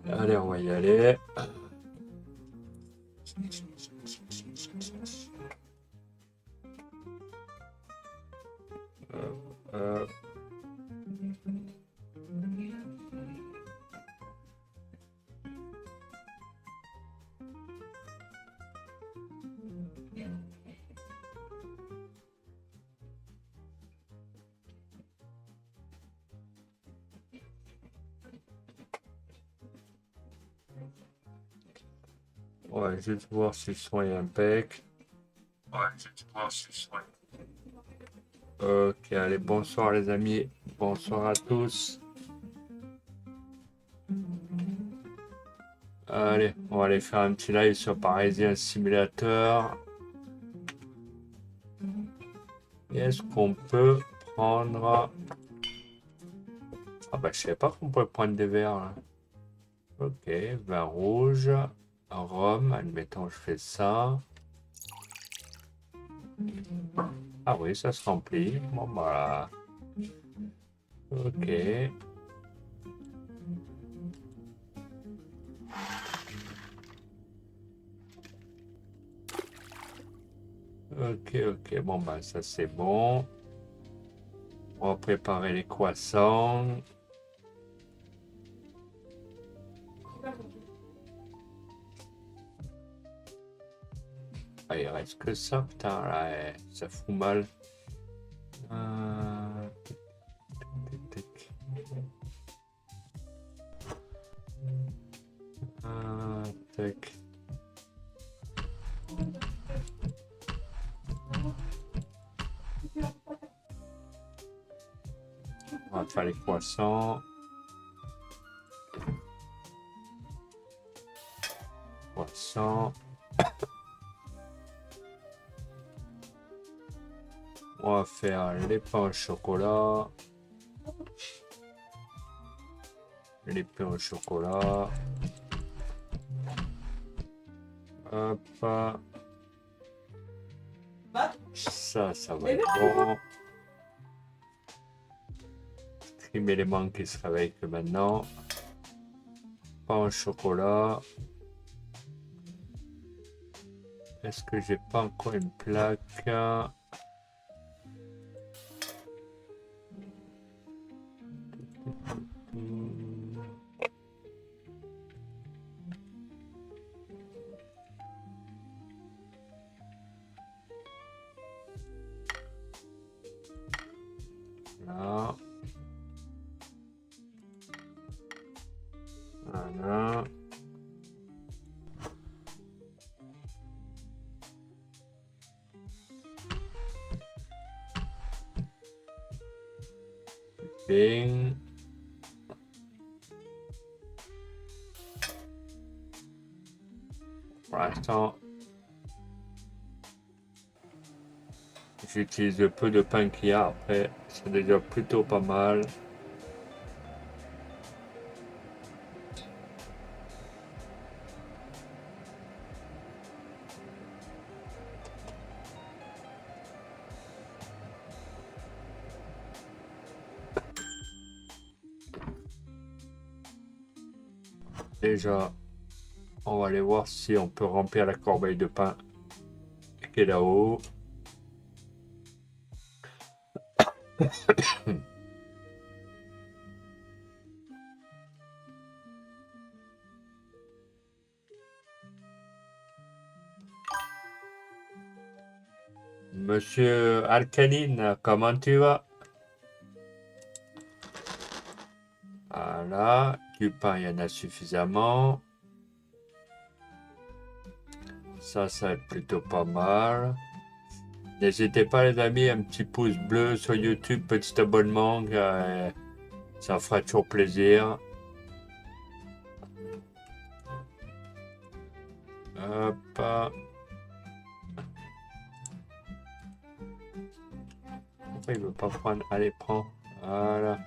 Allez, on va y aller. Euh, ouais, juste voir si le son est impec. Ouais, juste voir si le son est... Ok, allez, bonsoir les amis. Bonsoir à tous. Allez, on va aller faire un petit live sur Parisien Simulator. Est-ce qu'on peut prendre... Ah bah je savais pas qu'on pouvait prendre des verres là. Ok, vin rouge, rhum, admettons je fais ça. Ah oui, ça se remplit. Bon voilà. Ok. Ok, bon bah ça c'est bon. On va préparer les croissants. Ah, il reste que ça, putain, là, ça fout mal. Tic, tic. Tac. On va faire les croissants. Croissants. On va faire les pains au chocolat. Les pains au chocolat. Hop. Ça va être bon. Trim élément qui se réveille que maintenant. Pain au chocolat. Est-ce que j'ai pas encore une plaque? Là. Voilà. Bien. Pour l'instant, j'utilise le peu de pain qu'il y a. Après, c'est déjà plutôt pas mal. Déjà, on va aller voir si on peut remplir la corbeille de pain qui est là-haut. Monsieur Alcaline, comment tu vas? Voilà, du pain, il y en a suffisamment. Ça va être plutôt pas mal. N'hésitez pas les amis, un petit pouce bleu sur YouTube, petit abonnement, ça fera toujours plaisir. Hop. Pourquoi il veut pas prendre? Allez, prends. Voilà.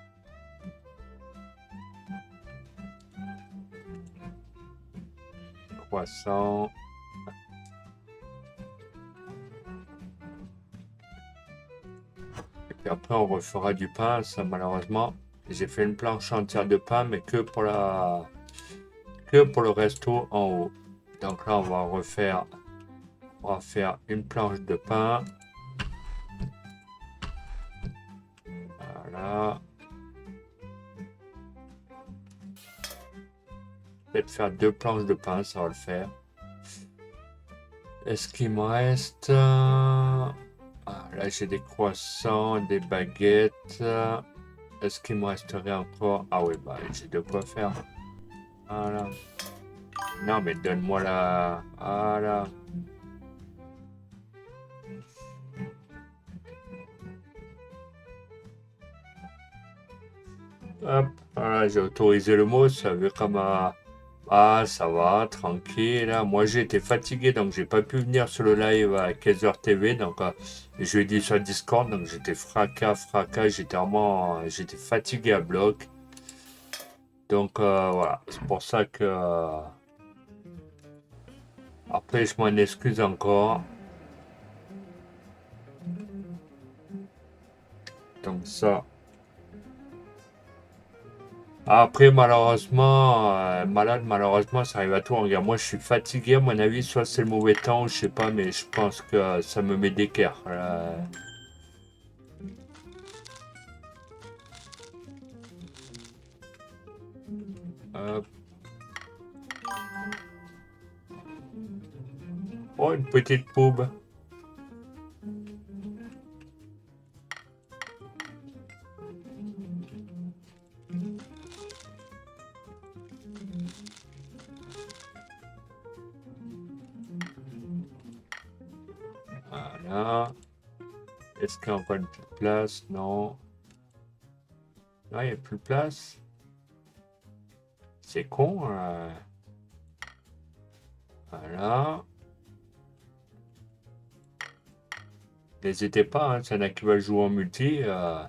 Croissant. Et puis après, on refera du pain. Ça, malheureusement, j'ai fait une planche entière de pain, mais que pour la que pour le resto en haut. Donc là, on va faire une planche de pain. Voilà. Peut-être faire 2 planches de pain, ça va le faire. Est-ce qu'il me reste... là, j'ai des croissants, des baguettes. Est-ce qu'il me resterait encore... Ah oui, bah, j'ai de quoi faire. Voilà. Non, mais donne-moi la... Voilà. Hop, voilà, j'ai autorisé le mot, ça veut comme Ah, ça va, tranquille. Là. Moi, j'ai été fatigué, donc j'ai pas pu venir sur le live à 15h TV. Donc, je lui ai dit sur Discord, donc j'étais fracas, j'étais fatigué à bloc. Donc, voilà, c'est pour ça que... après, je m'en excuse encore. Donc, ça... Après, malheureusement, ça arrive à tout. Regarde, moi, je suis fatigué, à mon avis, soit c'est le mauvais temps, je sais pas, mais je pense que ça me met d'équerre. Hop. Oh, une petite poube. Voilà. Est-ce qu'il y a encore une petite place? Non. Là, il n'y a plus de place. C'est con. Voilà. N'hésitez pas, hein, s'il y en a qui veulent jouer en multi. Là,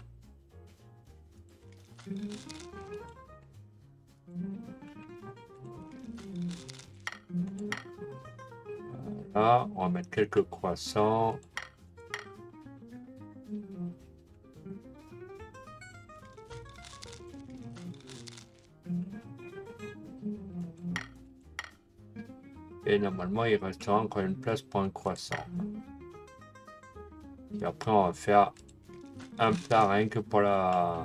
on va mettre quelques croissants. Et normalement, il restera encore une place pour un croissant. Et après, on va faire un plat rien que pour le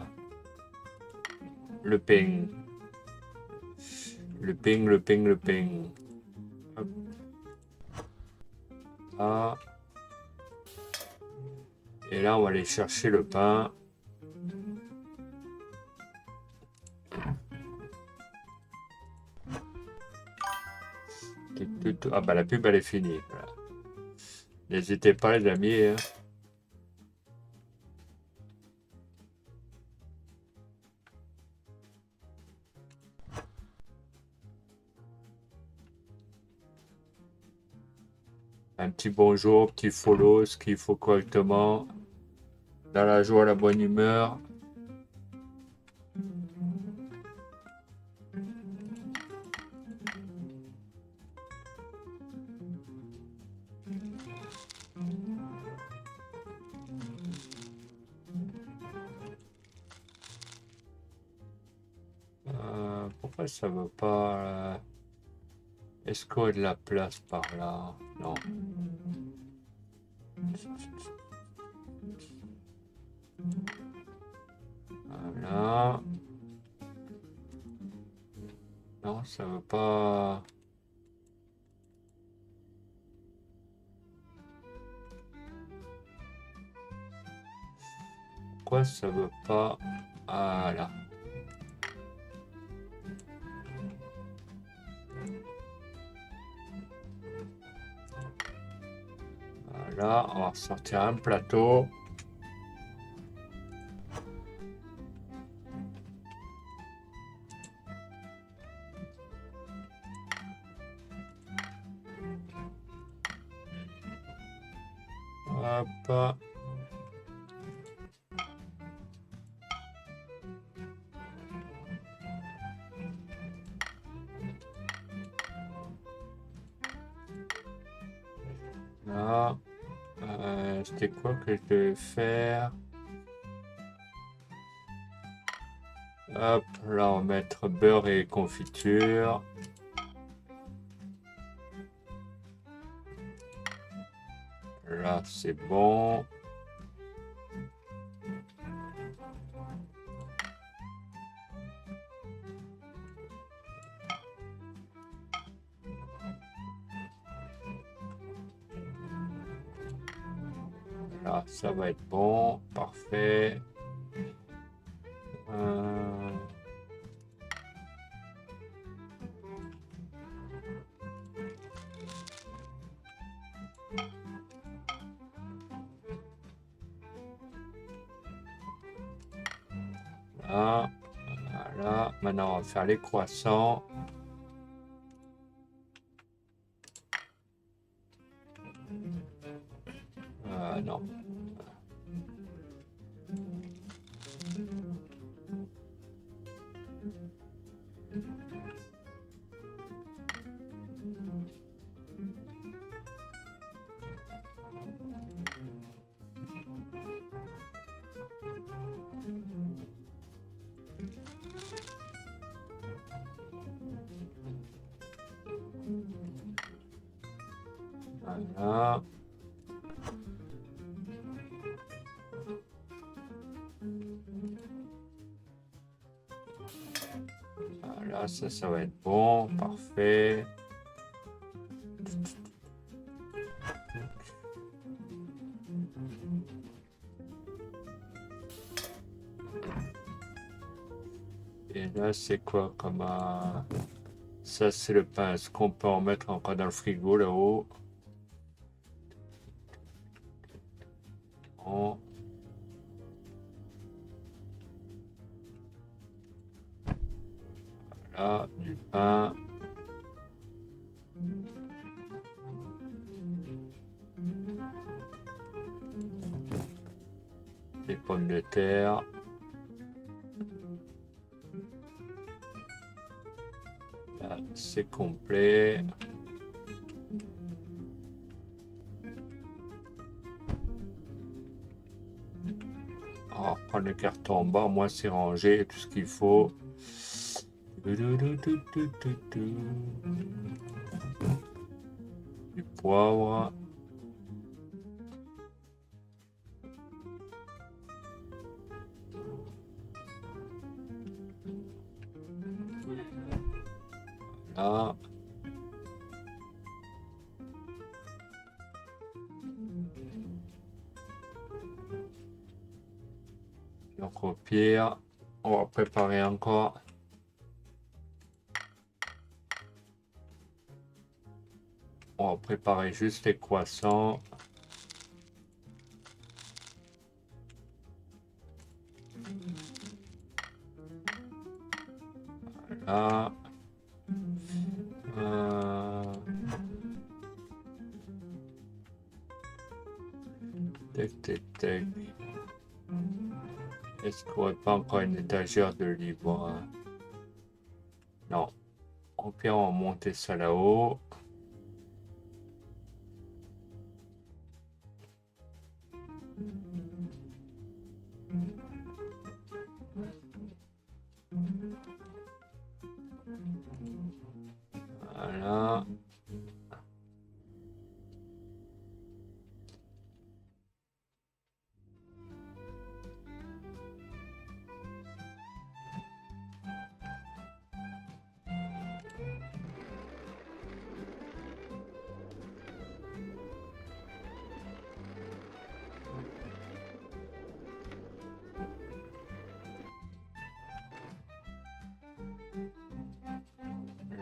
ping. Le ping. Hop. Là. Et là, on va aller chercher le pain. Ah bah la pub elle est finie. Voilà. N'hésitez pas les amis. Hein. Un petit bonjour, petit follow, ce qu'il faut correctement. Dans la joie, la bonne humeur. Pourquoi ça veut pas... Est-ce qu'il y a de la place par là? Non. Voilà. Non, ça veut pas... Pourquoi ça veut pas... Voilà. Voilà, on va ressortir un plateau. Hop. Là. C'était quoi que je devais faire? Hop, là on va mettre beurre et confiture. Là, c'est bon. Là, ça va être bon. Parfait. Là, voilà. Maintenant, on va faire les croissants. Non. Voilà. Voilà, ça va être bon. Parfait. Et là, c'est quoi comme... Ça, c'est le pain. Est-ce qu'on peut en mettre encore dans le frigo là-haut? Bon. Voilà, du pain. Des pommes de terre. Là, c'est complet. On va reprendre le carton en bas. Moi, c'est rangé, tout ce qu'il faut. Du poivre. Là. Donc au pire, on va préparer encore. On va préparer juste les croissants. Voilà. Tac, tac, tac. Est-ce qu'on n'aurait pas encore une étagère de livres? Non. Au pire, on va monter ça là-haut. Voilà.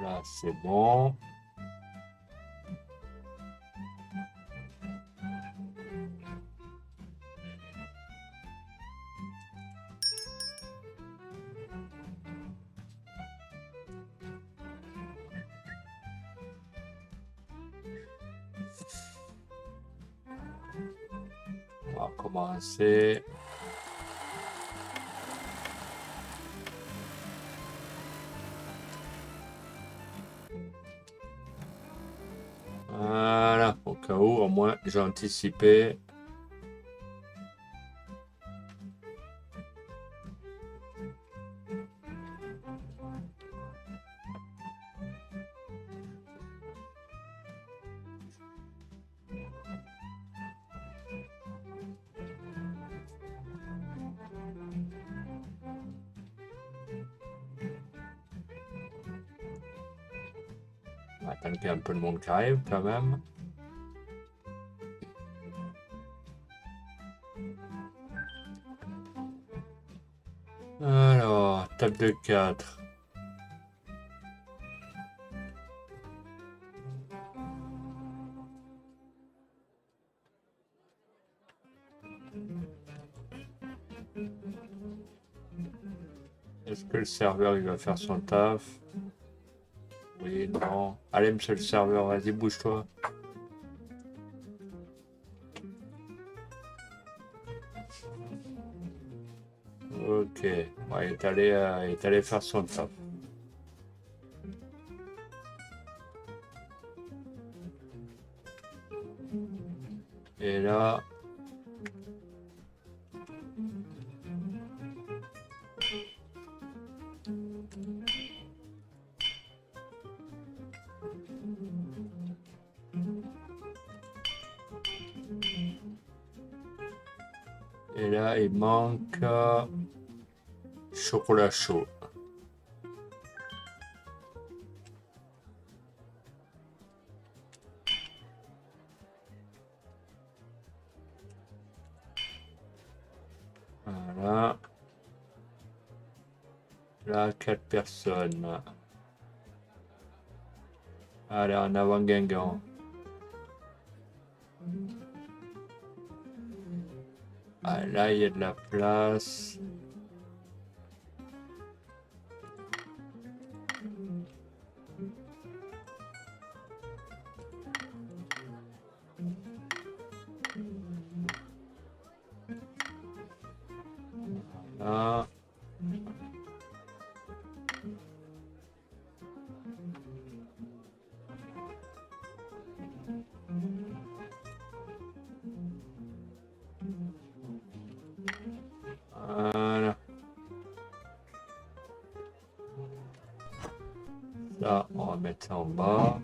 Là, c'est bon. On va commencer. Voilà, au cas où, au moins, j'ai anticipé. attendre qu'il y ait un peu de monde qui arrive quand même. Alors, table de 4. Est-ce que le serveur il va faire son taf? Oui, non. Allez, monsieur le serveur, vas-y, bouge-toi. Ok, ouais, il est allé faire son taf. Et là, il manque chocolat chaud. Voilà. Là, 4 personnes. Allez, en avant, Guingamp. Ah, là, il y a de la place. Là. Voilà. Là, on va mettre ça en bas.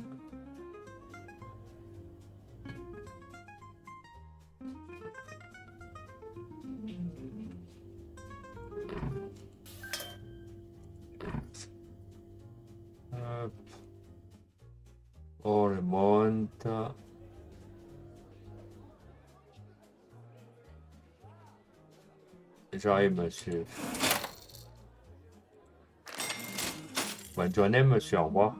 Hop. On remonte. J'arrive, monsieur. Bonne journée, monsieur. Au revoir.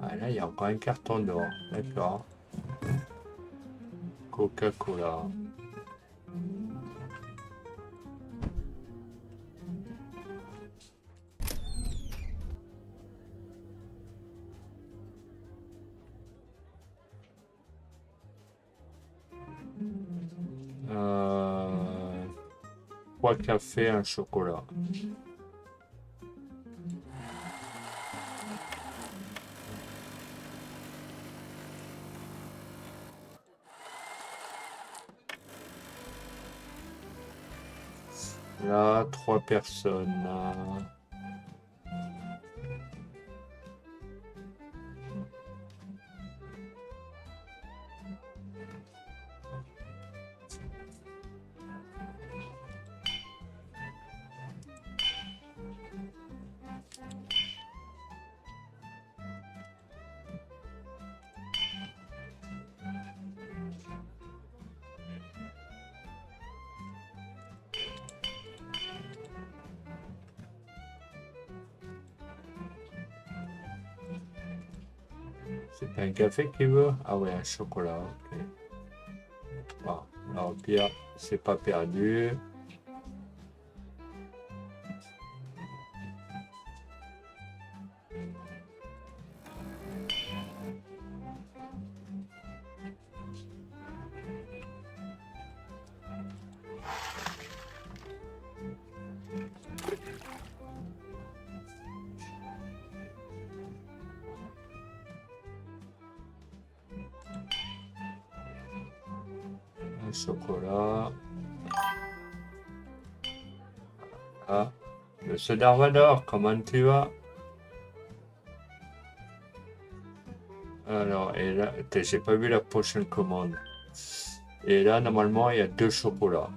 Ah, là, il y a encore un carton d'or. D'accord. Coca-Cola. Euh, 3 cafés, un chocolat. Là, 3 personnes. C'est pas un café qu'il veut? Ah ouais, un chocolat, ok. Bon, alors au pire, c'est pas perdu. Un chocolat. Ah, monsieur Darvador, comment tu vas? Alors, et là, j'ai pas vu la prochaine commande. Et là, normalement, il y a 2 chocolats.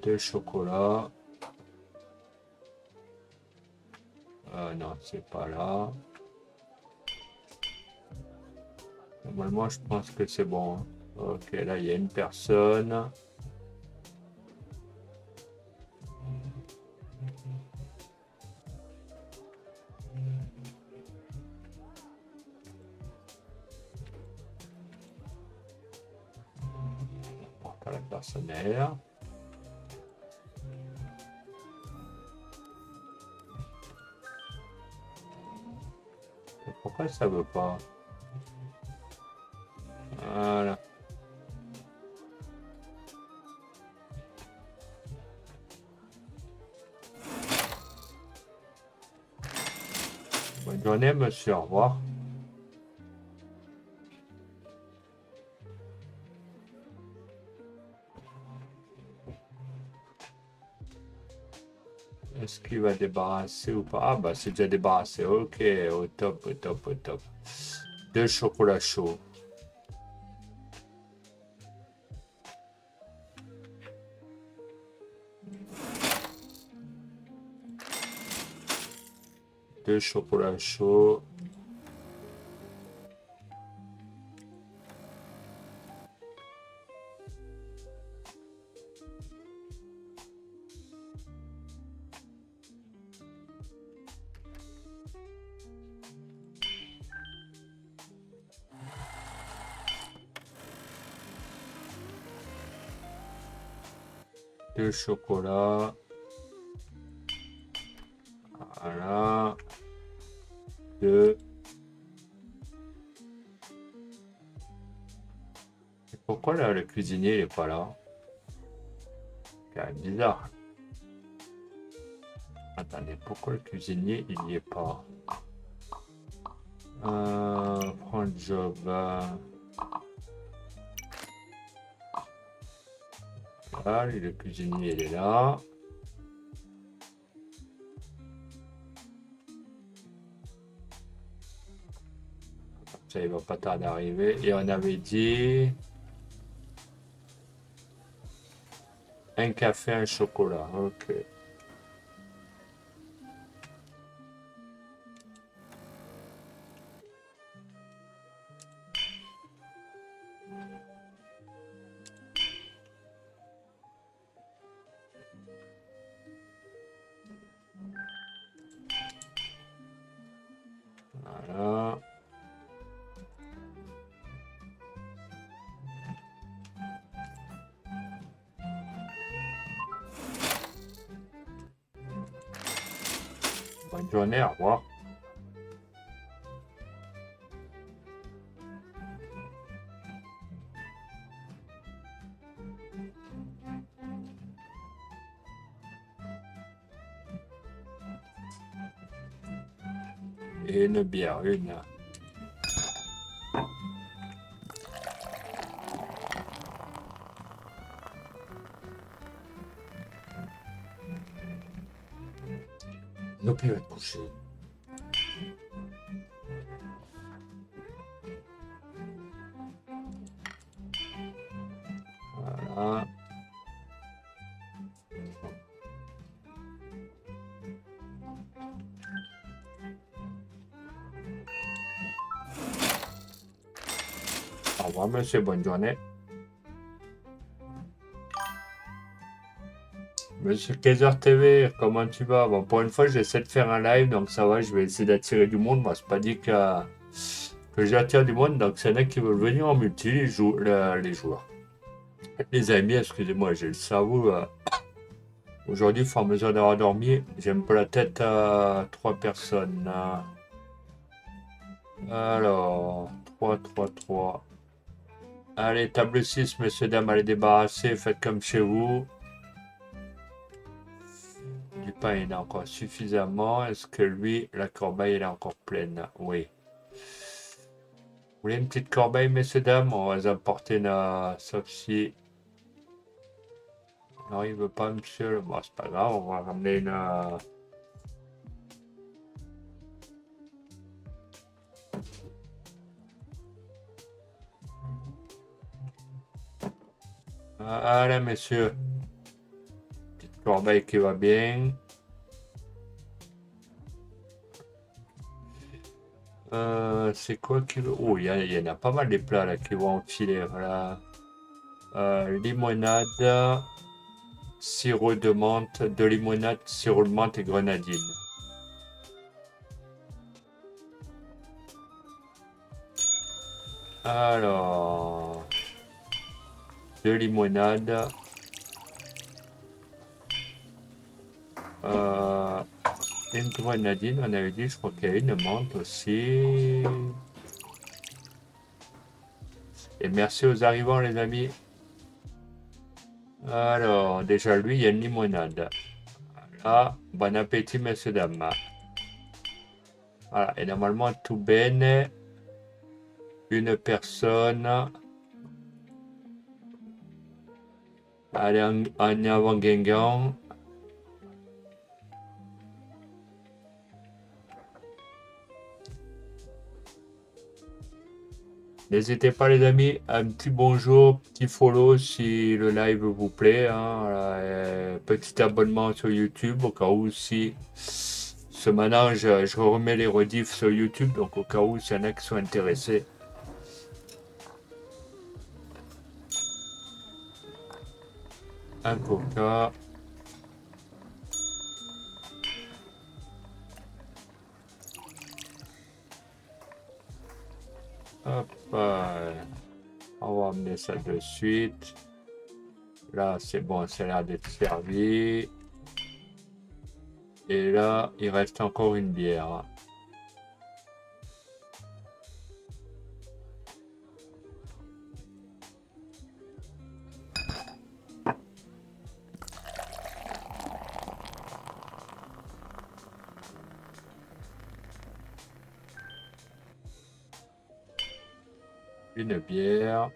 2 chocolats. Non, c'est pas là. Normalement, je pense que c'est bon, hein. Ok, là, il y a une personne. Porte à la personnelle. Pourquoi ça veut pas? Voilà. Bonne journée, monsieur. Au revoir. Est-ce qu'il va débarrasser ou pas? Ah, bah, c'est déjà débarrassé. Ok, au top, au top, au top. 2 chocolats chauds. Deux chocolats chauds. Deux chocolats. Voilà. Deux. Et pourquoi là, le cuisinier, il est pas là? C'est quand même bizarre. Attendez, pourquoi le cuisinier, il n'y est pas? Prends le job. Là, le cuisinier, il est là. Ça, il va pas tarder à arriver. Et on avait dit un café, un chocolat. Ok. Voilà. Bonne journée, au revoir. Et une bière, une. Non, il va te coucher. Voilà. Au revoir, monsieur. Bonne journée. Monsieur Kaiser TV, comment tu vas? Bon, pour une fois, j'essaie de faire un live, donc ça va, je vais essayer d'attirer du monde. Moi, c'est pas dit que j'attire du monde, donc c'est là qui veulent venir en multi, les joueurs. Les amis, excusez-moi, j'ai le cerveau. Aujourd'hui, il faut en mesure d'avoir dormi. J'ai un peu la tête à 3 personnes. Alors, 3, 3, 3. Allez, table 6, messieurs, dames, allez débarrasser, faites comme chez vous. Du pain, il y en a encore suffisamment. Est-ce que lui, la corbeille, elle est encore pleine? Oui. Vous voulez une petite corbeille, messieurs, dames? On va les apporter là, sauf si... Non, il veut pas, monsieur. Bon, c'est pas grave, on va ramener une... Allez, messieurs. Corbeille qui va bien. C'est quoi qui veut... Oh, il y en a pas mal des plats là qui vont enfiler. Voilà. Limonade, sirop de menthe, de limonade, sirop de menthe et grenadine. Alors, de limonade. Une grenadine, on avait dit, je crois qu'il y a une menthe aussi. Et merci aux arrivants, les amis. Alors, déjà, lui, il y a une limonade. Voilà. Bon appétit, messieurs, dames. Voilà. Et normalement, tout bene. Une personne. Allez, en avant, Guingamp. N'hésitez pas les amis, un petit bonjour, petit follow si le live vous plaît, hein, petit abonnement sur YouTube au cas où si ce maintenant je remets les rediffs sur YouTube, donc au cas où s'il y en a qui sont intéressés. Un coca. Hop, on va amener ça de suite. Là, c'est bon, ça a l'air d'être servi. Et là, il reste encore une bière. Une bière.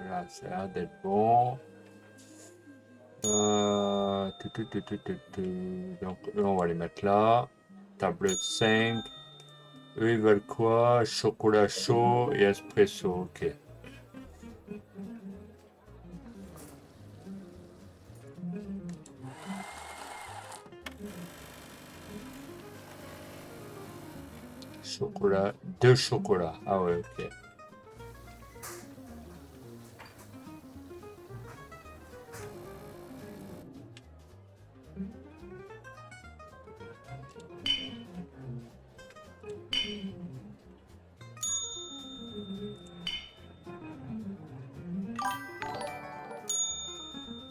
Là, ça a l'air d'être bon. Donc, eux, on va les mettre là. Table 5. Eux, ils veulent quoi? Chocolat chaud et espresso. Ok. Chocolat. 2 chocolats. Ah ouais, ok.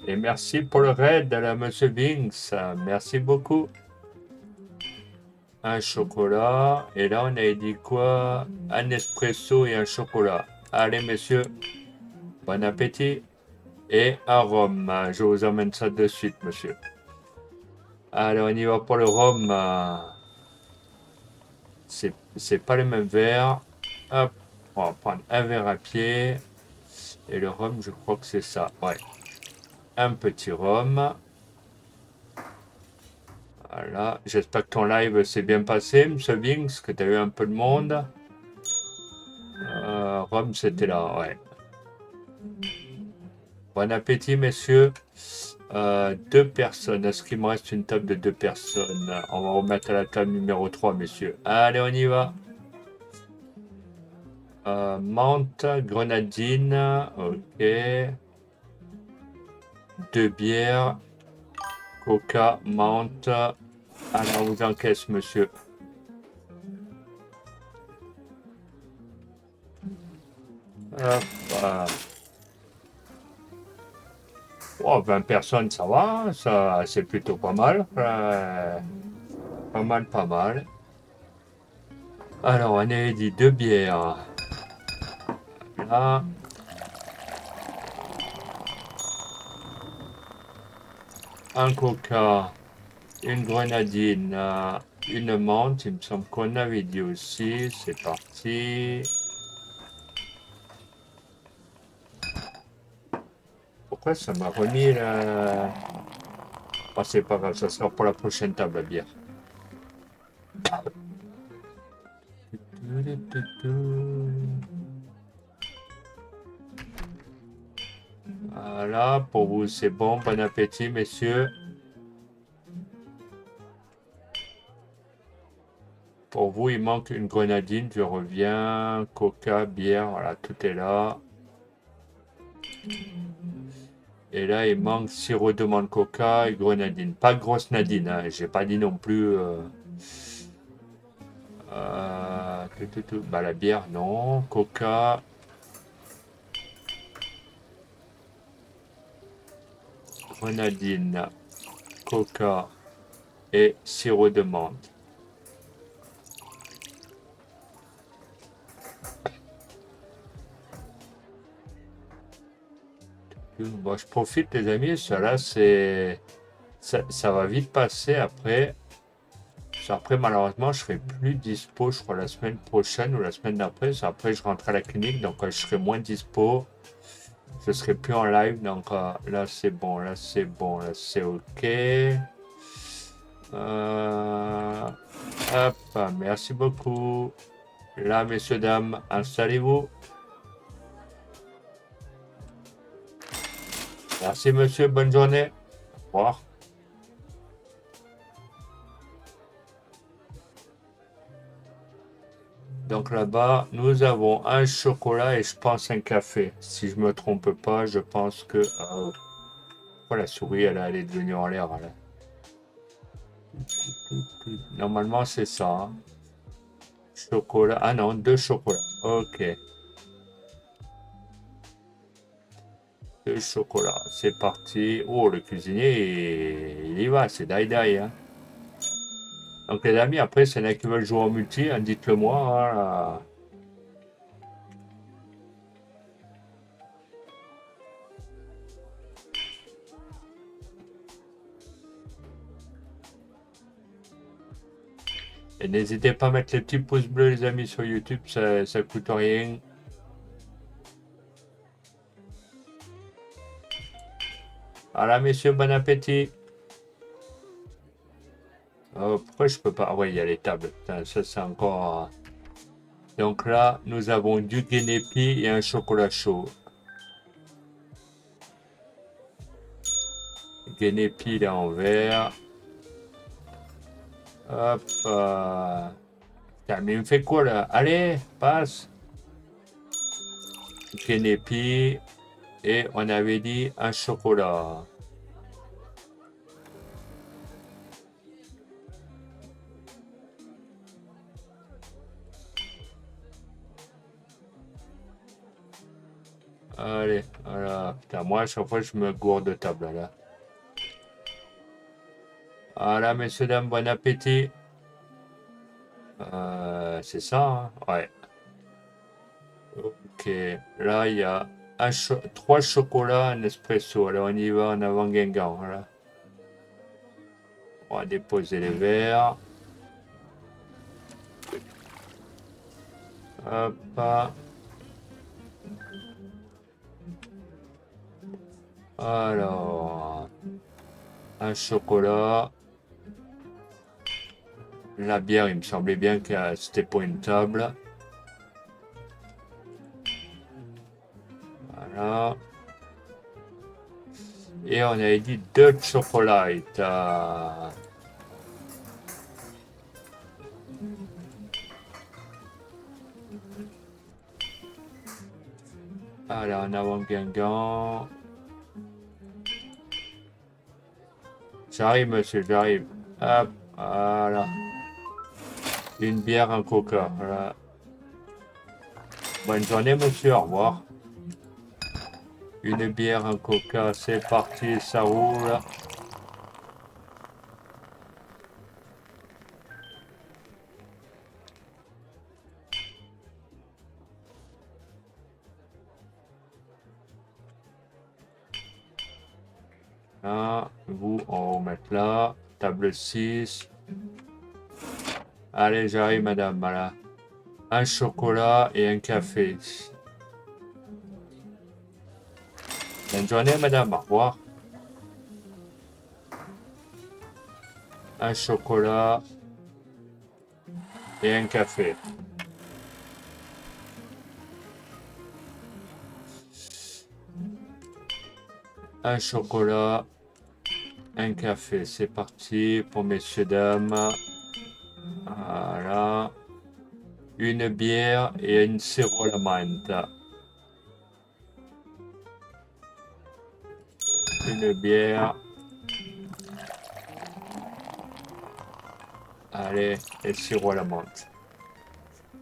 Et merci pour le raid à la Monsieur Binks. Merci beaucoup. Un chocolat. Et là, on a dit quoi? Un espresso et un chocolat. Allez, messieurs. Bon appétit. Et un rhum. Je vous emmène ça de suite, monsieur. Allez, on y va pour le rhum. C'est pas le même verre. Hop. On va prendre un verre à pied. Et le rhum, je crois que c'est ça. Ouais. Un petit rhum. Voilà. J'espère que ton live s'est bien passé, monsieur Binks, que tu as eu un peu de monde. Rhum, c'était là, ouais. Bon appétit, messieurs. 2 personnes. Est-ce qu'il me reste une table de 2 personnes? On va remettre à la table numéro 3, messieurs. Allez, on y va. Menthe, grenadine. Ok. 2 bières. Coca, menthe. Alors, on vous encaisse, monsieur. Hop. Oh, 20 personnes, ça va, ça, c'est plutôt pas mal. Pas mal, pas mal. Alors, on avait dit 2 bières. Là. Un coca, une grenadine, une menthe. Il me semble qu'on avait dit aussi. C'est parti. Pourquoi ça m'a remis là? Oh, c'est pas grave, ça sera pour la prochaine table à bière. Voilà, pour vous c'est bon. Bon appétit, messieurs. Pour vous, il manque une grenadine. Je reviens. Coca, bière, voilà, tout est là. Et là, il manque sirop de menthe coca et grenadine. Pas grosse nadine, hein. J'ai pas dit non plus. Bah, la bière, non. Coca, grenadine, coca et sirop de menthe. Bon, je profite, les amis. Cela, c'est. Ça va vite passer après. Après, malheureusement, je serai plus dispo, je crois, la semaine prochaine ou la semaine d'après. Après, je rentre à la clinique, donc je serai moins dispo. Je serai plus en live, donc là, c'est bon, là, c'est bon, là, c'est OK. Hop, merci beaucoup. Là, messieurs, dames, installez-vous. Merci, monsieur, bonne journée. Au revoir. Donc là-bas, nous avons un chocolat et je pense un café. Si je me trompe pas, je pense que... Oh, la souris, elle est devenue en l'air. Normalement, c'est ça. Hein. Chocolat. Ah non, deux chocolats. Ok. Deux chocolats. C'est parti. Oh, le cuisinier, il y va. C'est die-die. Hein. Donc, les amis, après, s'il y en a qui veulent jouer en multi, hein, dites-le moi. Hein, et n'hésitez pas à mettre les petits pouces bleus, les amis, sur YouTube. Ça coûte rien. Voilà, messieurs, bon appétit. Pourquoi je peux pas? Ah ouais, il y a les tables. Putain, ça, c'est encore... Donc là, nous avons du guénépi et un chocolat chaud. Guénépi, il est en vert. Hop. Putain, mais il me fait quoi, là? Allez, passe. Guénépi. Et on avait dit un chocolat. Allez, voilà. Putain, moi, à chaque fois, je me gourde de table, là. Voilà, messieurs, dames, bon appétit. C'est ça, hein? Ouais. Ok. Là, il y a trois chocolats, un espresso. Alors, on y va en avant Guingamp, voilà. On va déposer les verres. Hop. Alors, un chocolat. La bière, il me semblait bien que c'était pour une table. Voilà. Et on avait dit deux chocolats. Allez, en avant Guingamp. J'arrive, monsieur, j'arrive. Hop, voilà. Une bière, un coca. Voilà. Bonne journée, monsieur, au revoir. Une bière, un coca, c'est parti, ça roule. Là, vous, on va mettre là. Table 6. Allez, j'arrive, madame, voilà. Un chocolat et un café. Bonne journée, madame, au revoir. Un chocolat et un café. Un chocolat, un café. C'est parti pour messieurs, dames. Voilà. Une bière et une sirop à la menthe. Une bière. Allez, et sirop à la menthe.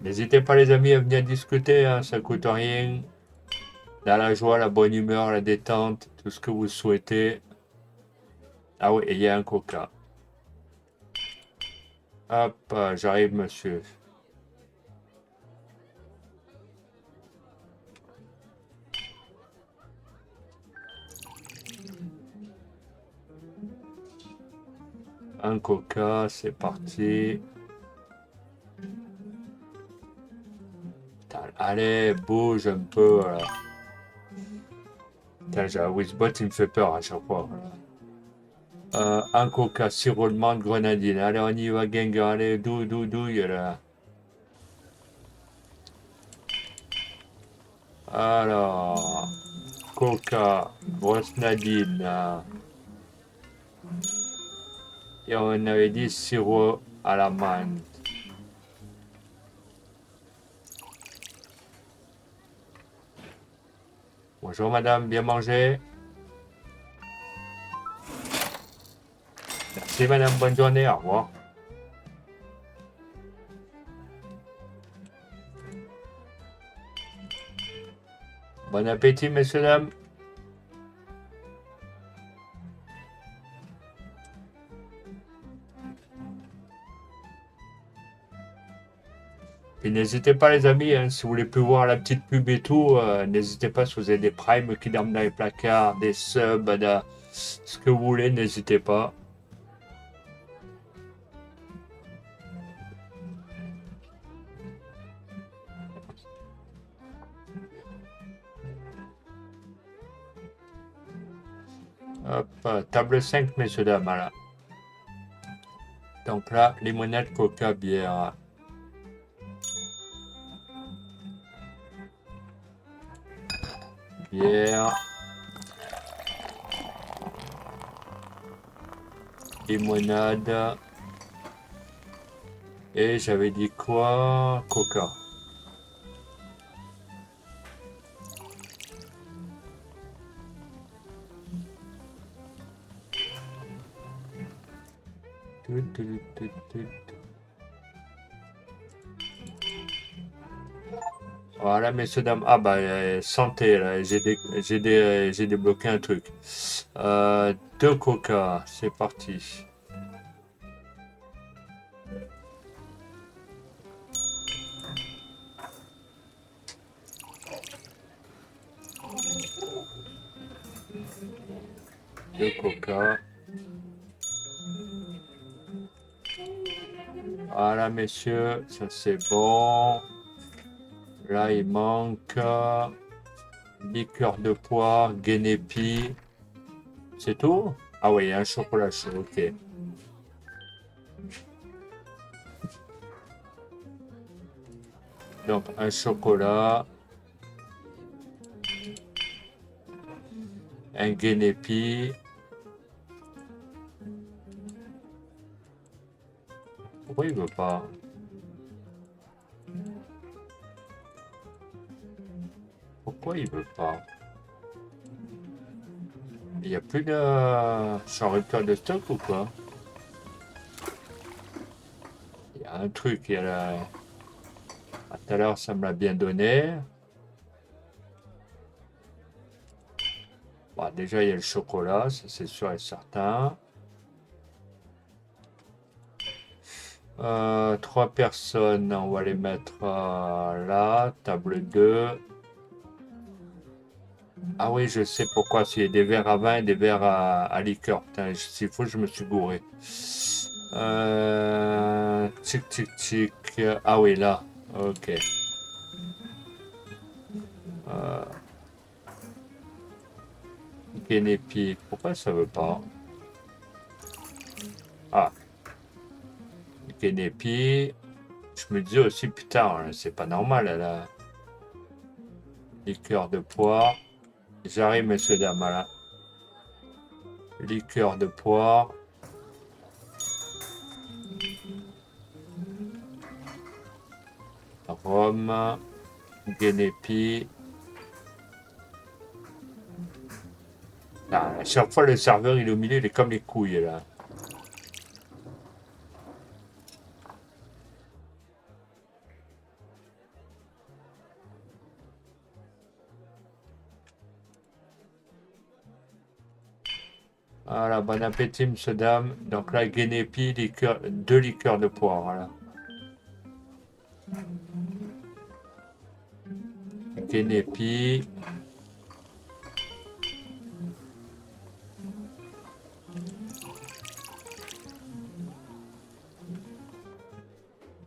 N'hésitez pas les amis à venir discuter, hein, ça coûte rien. Dans la joie, la bonne humeur, la détente, tout ce que vous souhaitez. Ah oui, et il y a un coca. Hop, j'arrive monsieur. Un coca, c'est parti. Putain, allez, bouge un peu. Voilà. Putain, j'ai un Wizbot, il me fait peur à chaque fois. Un coca, sirop de menthe, grenadine. Allez, on y va, gang. Allez, douille, là. Alors, coca, grenadine. Et on avait dit sirop à la menthe. Bonjour madame, bien mangé. Merci madame, bonne journée, au revoir. Bon appétit messieurs, dames. Et n'hésitez pas les amis, hein, si vous voulez plus voir la petite pub et tout, n'hésitez pas si vous avez des primes qui dorment dans les placards, des subs, ce que vous voulez, n'hésitez pas. Hop, table 5 messieurs dames, voilà. Donc là, limonade, coca, bière. Bière. Limonade. Et j'avais dit quoi? Coca. Voilà, messieurs, dames. Ah, bah, santé, là. J'ai débloqué un truc. Deux coca, c'est parti. Deux coca. Voilà, messieurs, ça c'est bon. Là, il manque liqueur de poire, guénépi. C'est tout? Ah oui, il y a un chocolat chaud, ok. Donc, un chocolat, un guénépi. Pourquoi il veut pas? Pourquoi il veut pas? Il n'y a plus de... Je suis en rupture de stock ou quoi? Il y a un truc, il y a la... Ah, tout à l'heure, ça me l'a bien donné. Bon, déjà, il y a le chocolat, ça c'est sûr et certain. Trois personnes, on va les mettre là, table 2. Ah oui, je sais pourquoi, c'est des verres à vin et des verres à liqueur. Putain, s'il faut, je me suis gouré. Tic, tic, tic. Ah oui, là, ok. Guénépi, pourquoi ça veut pas? Ah, Guénépi. Je me dis aussi, putain, c'est pas normal, là. Liqueur de poire. J'arrive, messieurs, dames, là. liqueur de poire. Rhum, Guénépi. Ah, à chaque fois, le serveur, il est au milieu, il est comme les couilles, là. Voilà, bon appétit, monsieur, dame. Donc là, Guénépi, liqueur, 2 liqueurs de poire, voilà. Guénépi.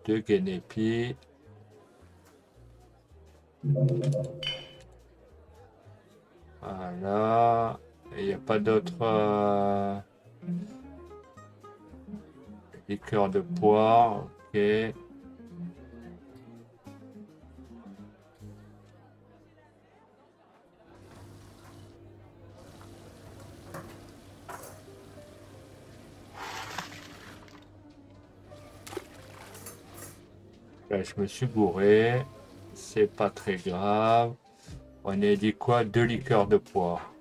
Deux Guénépi. Voilà. Il n'y a pas d'autre liqueur de poire. Ok. Là, je me suis gouré. C'est pas très grave. On a dit quoi? 2 liqueurs de poire.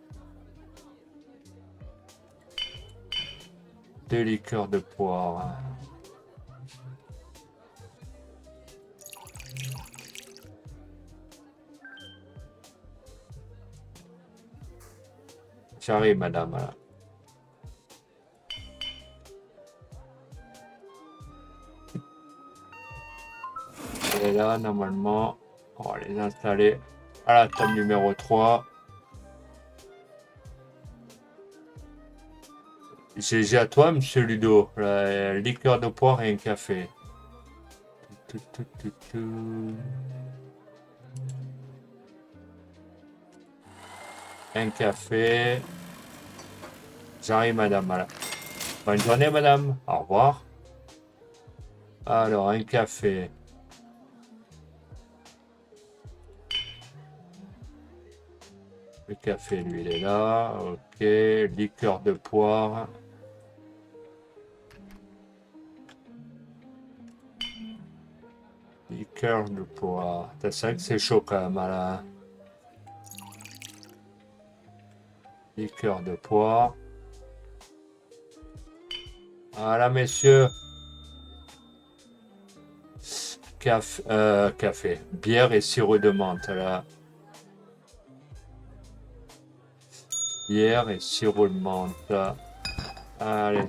2 liqueurs de poire. J'arrive, madame. Voilà. Et là, normalement, on va les installer à la table numéro 3. GG à toi, monsieur Ludo. La liqueur de poire et un café. Un café. J'arrive, madame. Voilà. Bonne journée, madame. Au revoir. Alors, un café. Le café, lui, il est là. Ok. Liqueur de poire. Liqueur de poire. C'est vrai que c'est chaud quand même, là. Liqueur de poire. Voilà, messieurs. Café. Bière et sirop de menthe, là. Bière et sirop de menthe, là. Allez.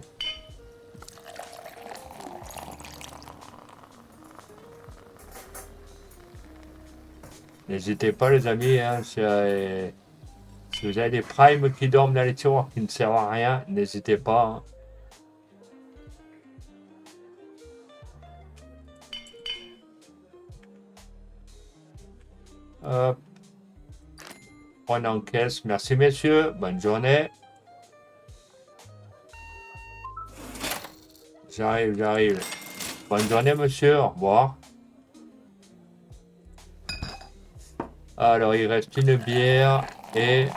N'hésitez pas, les amis, hein, si vous avez des primes qui dorment dans les tiroirs qui ne servent à rien, n'hésitez pas. Hein. Hop. On encaisse. Merci, messieurs. Bonne journée. J'arrive. Bonne journée, monsieur. Au revoir. Alors, il reste une bière et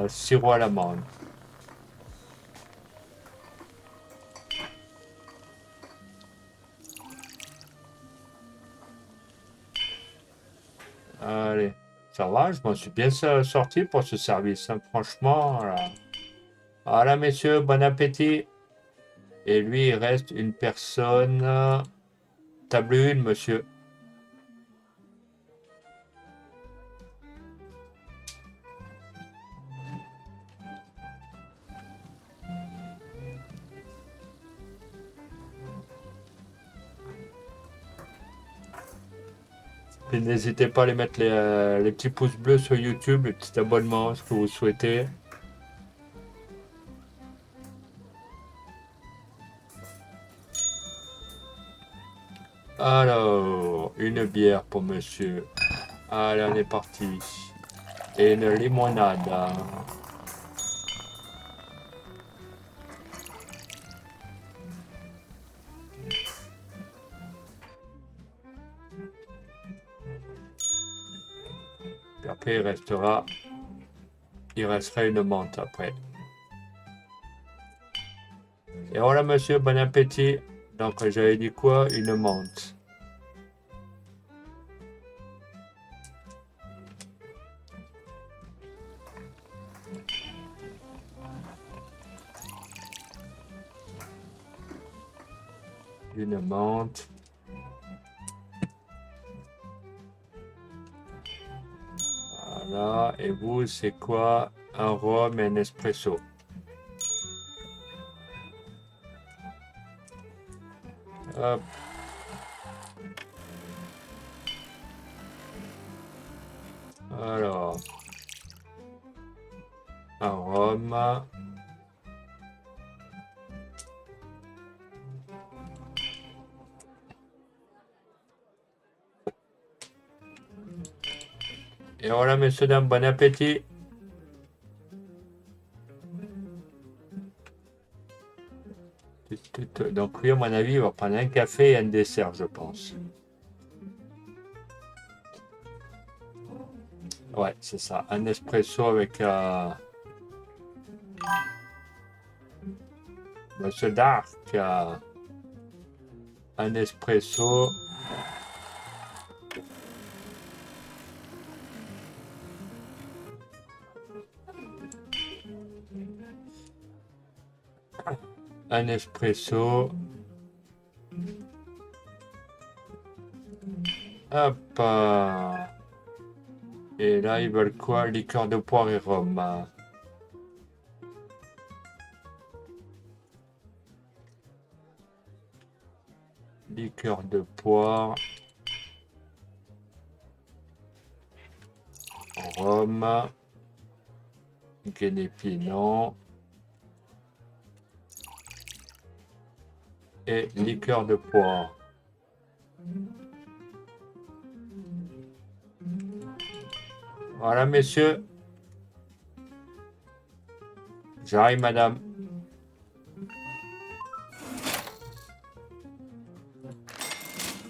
sirop à l'amande. Allez, ça va, je m'en suis bien sorti pour ce service, hein, franchement. Voilà, messieurs, bon appétit. Et lui, il reste une personne. Table 1, monsieur. Et n'hésitez pas à les mettre les petits pouces bleus sur YouTube, les petits abonnements, ce que vous souhaitez. Alors, une bière pour monsieur. Allez, on est parti. Et une limonade. Puis après, il restera une menthe après. Et voilà, monsieur, bon appétit. Donc, j'avais dit quoi? Une menthe. Une menthe. Voilà. Et vous, c'est quoi? Un rhum et un espresso. Hop. Alors. Un rhum. Et voilà, messieurs, dames, bon appétit. Donc lui, à mon avis, il va prendre un café et un dessert, je pense. Ouais, c'est ça. Un espresso avec Monsieur Dark. Un espresso. Un espresso. Hop. Et là, ils veulent quoi? Liqueur de poire et rhum. Liqueur de poire. Rhum. Guinépinot. Et liqueur de poire. Voilà, messieurs. J'arrive, madame.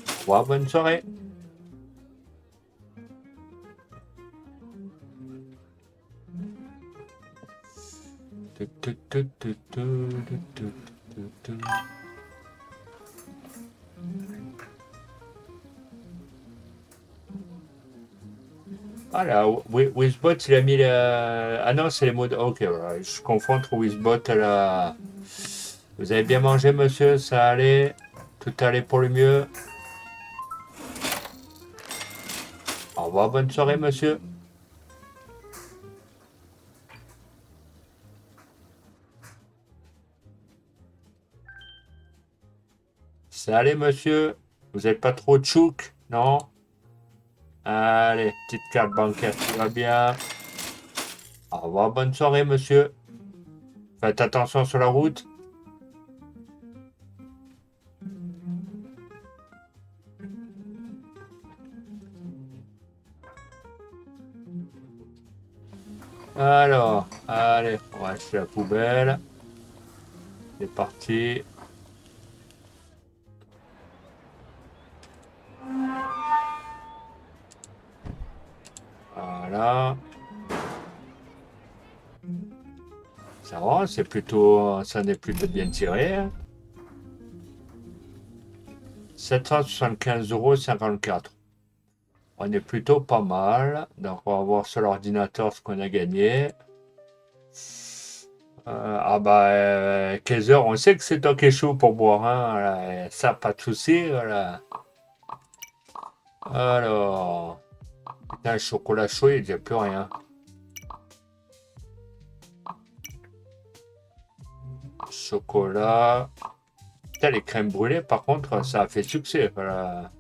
Au revoir, bonne soirée. Voilà, Wizbot, il a mis la... Ah non, c'est les mots de... Ok, voilà, je confonds entre Wizbot et la... Vous avez bien mangé, monsieur? Ça allait? Tout allait pour le mieux? Au revoir, bonne soirée, monsieur. Ça allait, monsieur? Vous n'êtes pas trop tchouk, non? Allez, petite carte bancaire, tout va bien. Au revoir, bonne soirée, monsieur. Faites attention sur la route. Alors, allez, on va acheter la poubelle. C'est parti. Voilà. Ça va, c'est plutôt, ça n'est plutôt bien tiré. Hein. 775,54 €. On est plutôt pas mal. Donc, on va voir sur l'ordinateur ce qu'on a gagné. Ah bah, 15 heures, on sait que c'est toi qui es chaud pour boire. Hein, là, ça, pas de souci. Voilà. Alors, putain, le chocolat chaud, il n'y a plus rien. Chocolat. Putain, les crèmes brûlées, par contre, ça a fait succès. Voilà.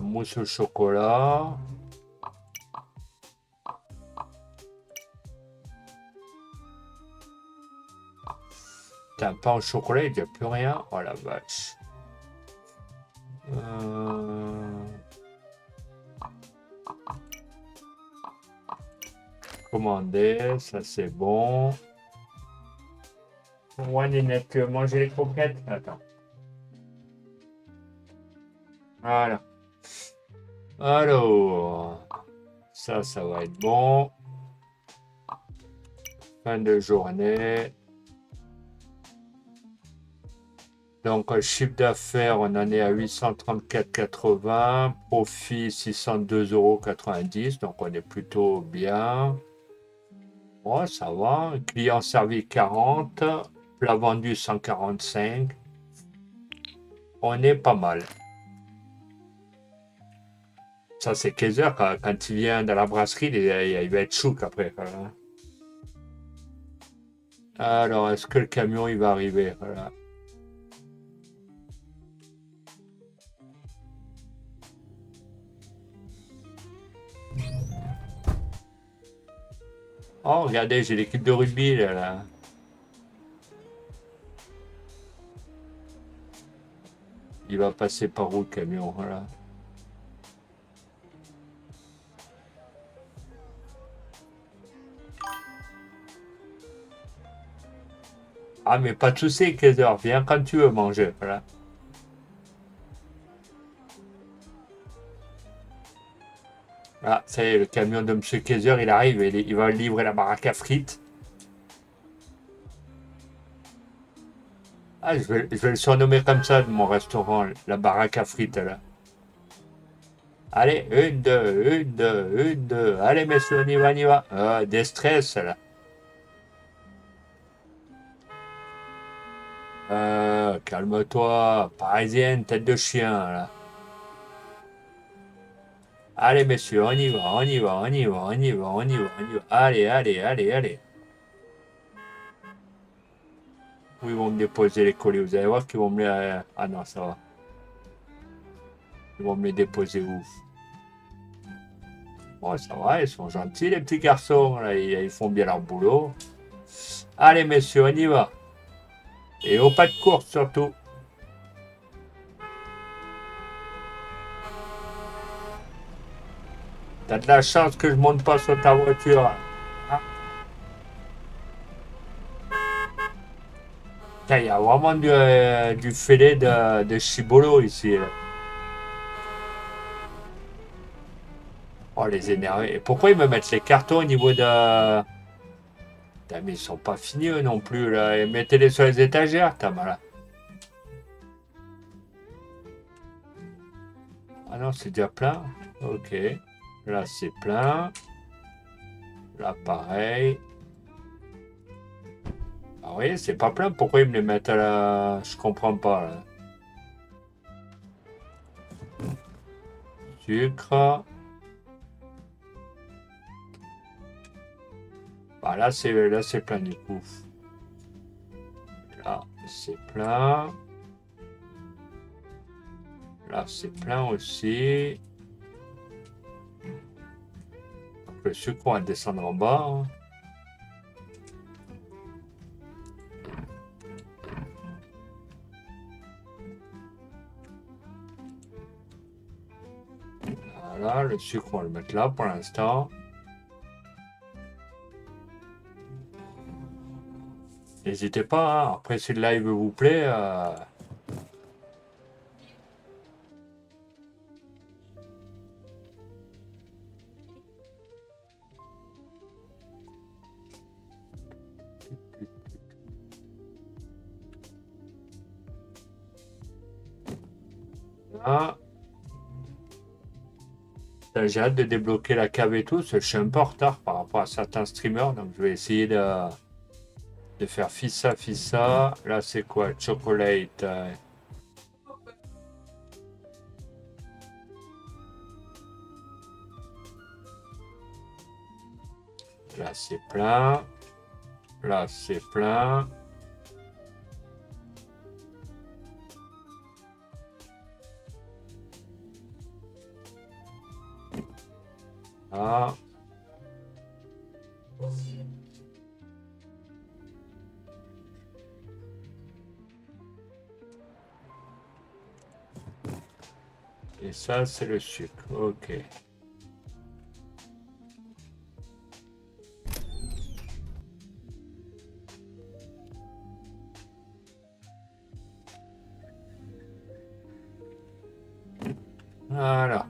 Mousse au chocolat. Putain, pain au chocolat, il n'y a plus rien. Oh la vache. Commander, ça c'est bon. Ouais, Nénette, manger les croquettes. Attends. Voilà. Alors, ça va être bon. Fin de journée. Donc, chiffre d'affaires, on en est à 834,80. Profit, 602,90 €. Donc, on est plutôt bien. Bon, ça va. Client servi, 40. Plat vendu, 145. On est pas mal. Ça, c'est Kaiser. Quand il vient de la brasserie, il va être chouk après. Voilà. Alors, est-ce que le camion, il va arriver? Voilà. Oh, regardez, j'ai l'équipe de rugby, là. Il va passer par où, le camion? Voilà. Ah, mais pas de souci, Kaiser. Viens quand tu veux manger. Voilà. Ah, ça y est, le camion de Monsieur Kaiser, il arrive. Il va livrer la baraque à frites. Ah, je vais le surnommer comme ça de mon restaurant, la baraque à frites, là. Allez, une, deux, une, deux, une, deux. Allez, messieurs, on y va, on y va. Des stress, là. Calme-toi. Parisienne, tête de chien, là. Allez, messieurs, on y va, on y va, on y va, on y va, on y va, on y va. Allez, allez, allez, allez. Où ils vont me déposer les colis? Vous allez voir qu'ils vont me les... Ah non, ça va. Ils vont me les déposer où? Bon, ça va, ils sont gentils, les petits garçons. Là, ils font bien leur boulot. Allez, messieurs, on y va. Et au pas de course, surtout. T'as de la chance que je monte pas sur ta voiture. Ah, il y a vraiment du filet de chibolo ici, là. Oh, les énervés. Et pourquoi ils me mettent les cartons au niveau de... Putain, mais ils sont pas finis, eux non plus, là. Et mettez-les sur les étagères, t'as mal. Ah non, c'est déjà plein. Ok. Là, c'est plein. Là, pareil. Ah oui, c'est pas plein. Pourquoi ils me les mettent à la... Je comprends pas, là. Sucre. Bah, là c'est plein du coup. Là, c'est plein. Là, c'est plein aussi. Donc, le sucre, on va descendre en bas, hein. Voilà, le sucre, on va le mettre là pour l'instant. N'hésitez pas, hein. Après, si le live vous plaît, hein. J'ai hâte de débloquer la cave et tout. Je suis un peu en retard par rapport à certains streamers, donc je vais essayer de faire fissa fissa. Là, c'est quoi? Chocolate. Là, c'est plein. Là, c'est plein. Ah. Et ça, c'est le sucre. Ok. Voilà.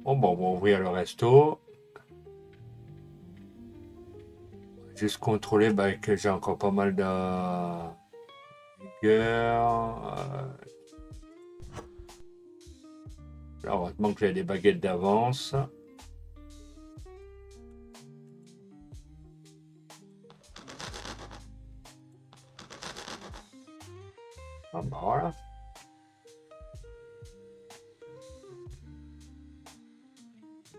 Bon, on va ouvrir le resto. Juste contrôler que j'ai encore pas mal de vigueur. Heureusement que j'ai des baguettes d'avance. Ah bah voilà.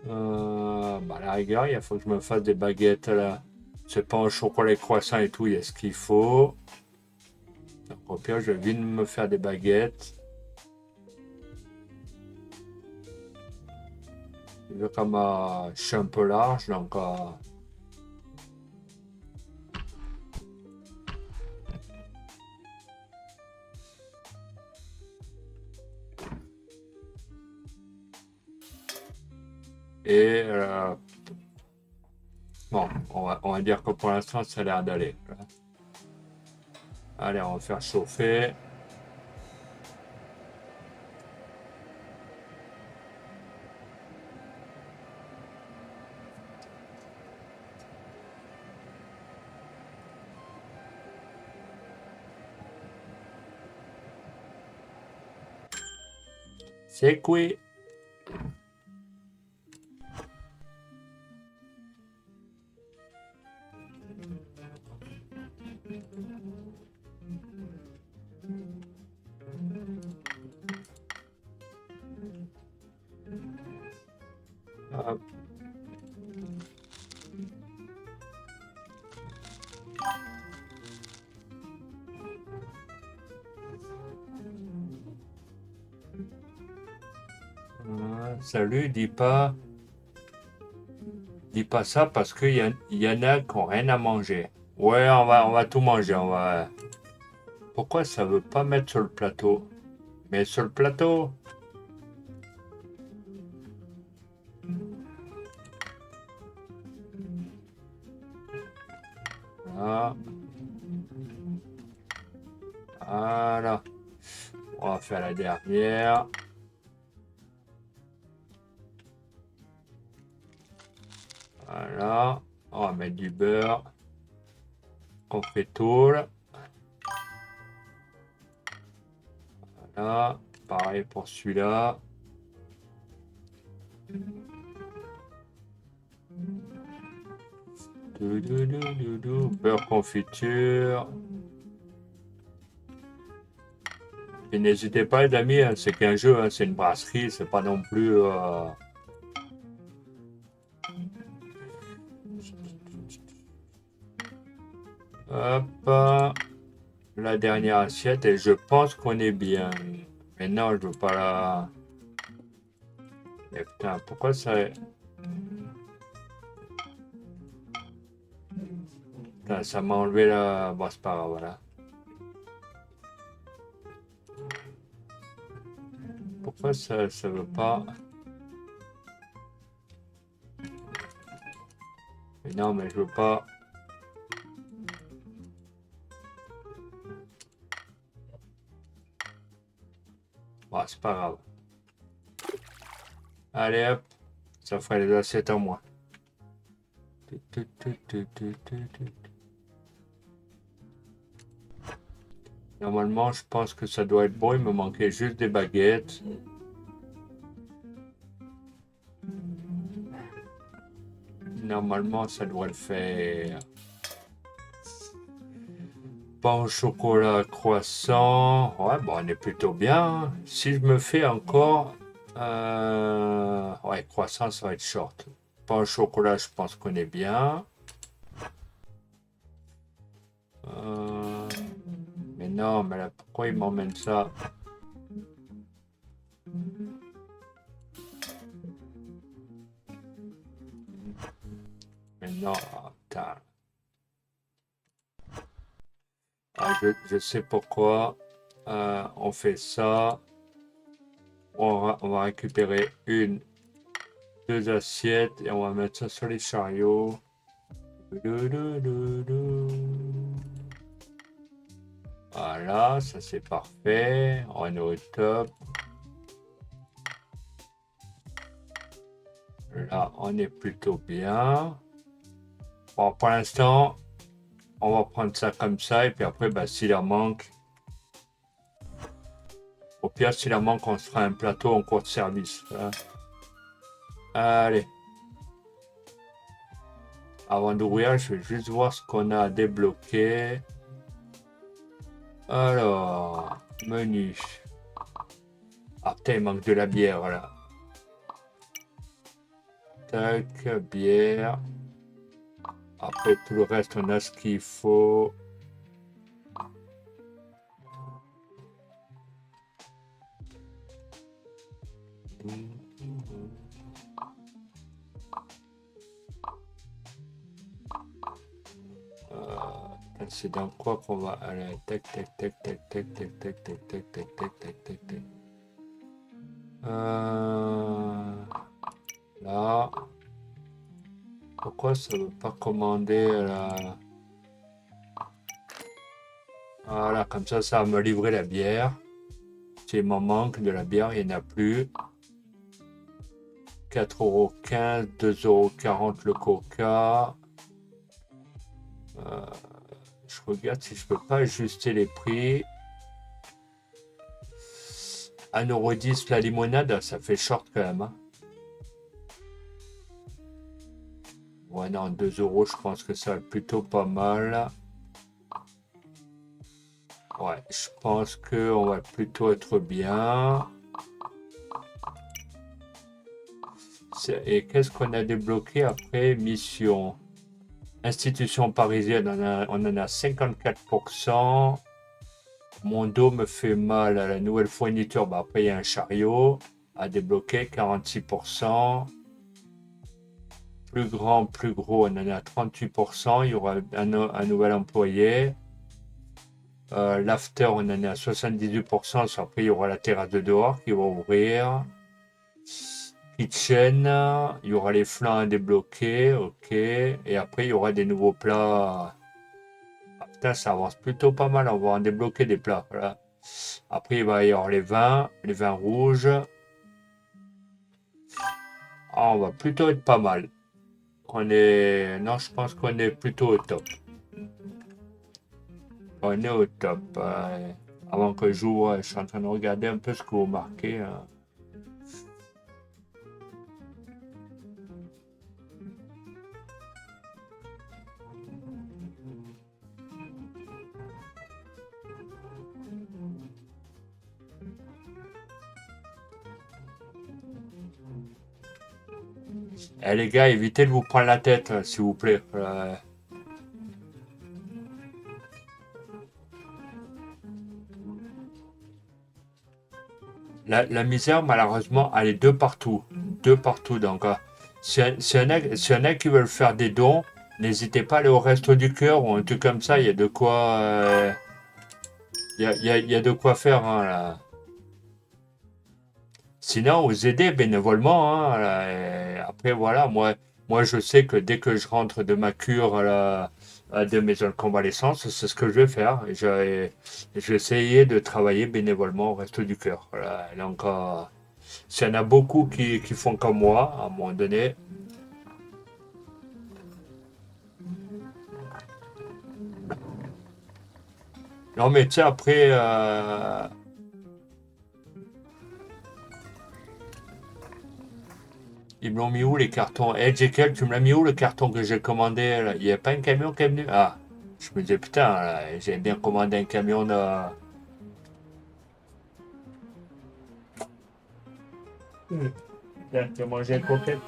À la rigueur, il faut que je me fasse des baguettes là. C'est pas un chocolat et croissant et tout, il y a ce qu'il faut. Donc au pire, je viens de me faire des baguettes. Comme je suis un peu large, donc et bon, on va dire que pour l'instant, ça a l'air d'aller. Allez, on va faire chauffer. C'est cuit. Hop. Salut, dis pas ça parce y en a qui n'ont rien à manger. Ouais, on va tout manger. Pourquoi ça veut pas mettre sur le plateau? Mais sur le plateau. Ah. Voilà. On va faire la dernière. Voilà. On va mettre du beurre. Confétoule. Voilà. Pareil pour celui-là. Beurre confiture. Et n'hésitez pas, les amis, hein, c'est qu'un jeu, hein, c'est une brasserie, c'est pas non plus. Hop, la dernière assiette, et je pense qu'on est bien. Mais non, je veux pas la. Mais putain, pourquoi ça. Putain, ça m'a enlevé la. Bon, c'est pas grave, voilà. Pourquoi ça veut pas. Mais non, mais je veux pas. Bon, c'est pas grave. Allez hop, ça ferait les assiettes en moins. Normalement, je pense que ça doit être bon. Il me manquait juste des baguettes. Normalement, ça doit le faire. Pain au chocolat croissant. Ouais, bon, on est plutôt bien. Si je me fais encore. Ouais, croissant, ça va être short. Pain au chocolat, je pense qu'on est bien. Mais non, mais là, pourquoi il m'emmène ça? Mais non, putain. Ah, je sais pourquoi. On fait ça. On va récupérer deux assiettes et on va mettre ça sur les chariots. Voilà, ça c'est parfait. On est au top. Là, on est plutôt bien. Bon, pour l'instant, On va prendre ça comme ça. Et puis après, bah, s'il en manque, au pire, s'il en manque, on se fera un plateau en cours de service. Hein. Allez. Avant d'ouvrir, je vais juste voir ce qu'on a à débloquer. Alors, menu. Ah putain, il manque de la bière là. Tac, bière. Après tout le reste, on a ce qu'il faut. C'est dans quoi qu'on va aller. Tac, tac, tac, tac, tac, tac, tac, tac, tac, tac, tac, tac, tac, tac. Là. Pourquoi ça ne veut pas commander là? Voilà, comme ça va me livrer la bière. S'il m'en manque de la bière, il n'y en a plus. 4,15 €, 2,40 € le coca. Je regarde si je peux pas ajuster les prix. 1,10 € la limonade, ça fait short quand même. Hein. Ouais, non, 2 €, je pense que ça va plutôt pas mal. Ouais, je pense qu'on va plutôt être bien. Et qu'est-ce qu'on a débloqué après? Mission. Institution parisienne, on en a 54%. Mon dos me fait mal à la nouvelle fourniture. Bah, après, il y a un chariot à débloquer, 46%. Plus grand, plus gros, on en a 38%. Il y aura un nouvel employé. L'after, on en est à 78%. Après, il y aura la terrasse de dehors qui va ouvrir. Kitchen, il y aura les flancs à débloquer. Ok. Et après, il y aura des nouveaux plats. Ah, putain, ça avance plutôt pas mal. On va en débloquer des plats. Voilà. Après, il va y avoir les vins rouges. Ah, on va plutôt être pas mal. Non, je pense qu'on est plutôt au top. On est au top. Avant que j'ouvre, je suis en train de regarder un peu ce que vous marquez. Hein. Eh les gars, évitez de vous prendre la tête, s'il vous plaît. La misère, malheureusement, elle est de partout. De partout. Donc, s'il y en a qui veulent faire des dons, n'hésitez pas à aller au Resto du Cœur ou un truc comme ça. Il y a de quoi, il y a de quoi faire. Hein, là. Sinon, vous aidez bénévolement. Hein, là, et après, voilà, moi, je sais que dès que je rentre de ma cure là, de maison de convalescence, c'est ce que je vais faire. Je vais essayer de travailler bénévolement au Resto du Cœur. Voilà. Donc, s'il y en a beaucoup qui font comme moi, à un moment donné. Non, mais tu sais, après, ils me l'ont mis où les cartons? Eh, Jekyll, tu me l'as mis où le carton que j'ai commandé là? Il n'y a pas un camion qui est venu? Ah, je me disais, putain, là, j'ai bien commandé un camion de. Putain, tu as mangé une coquette?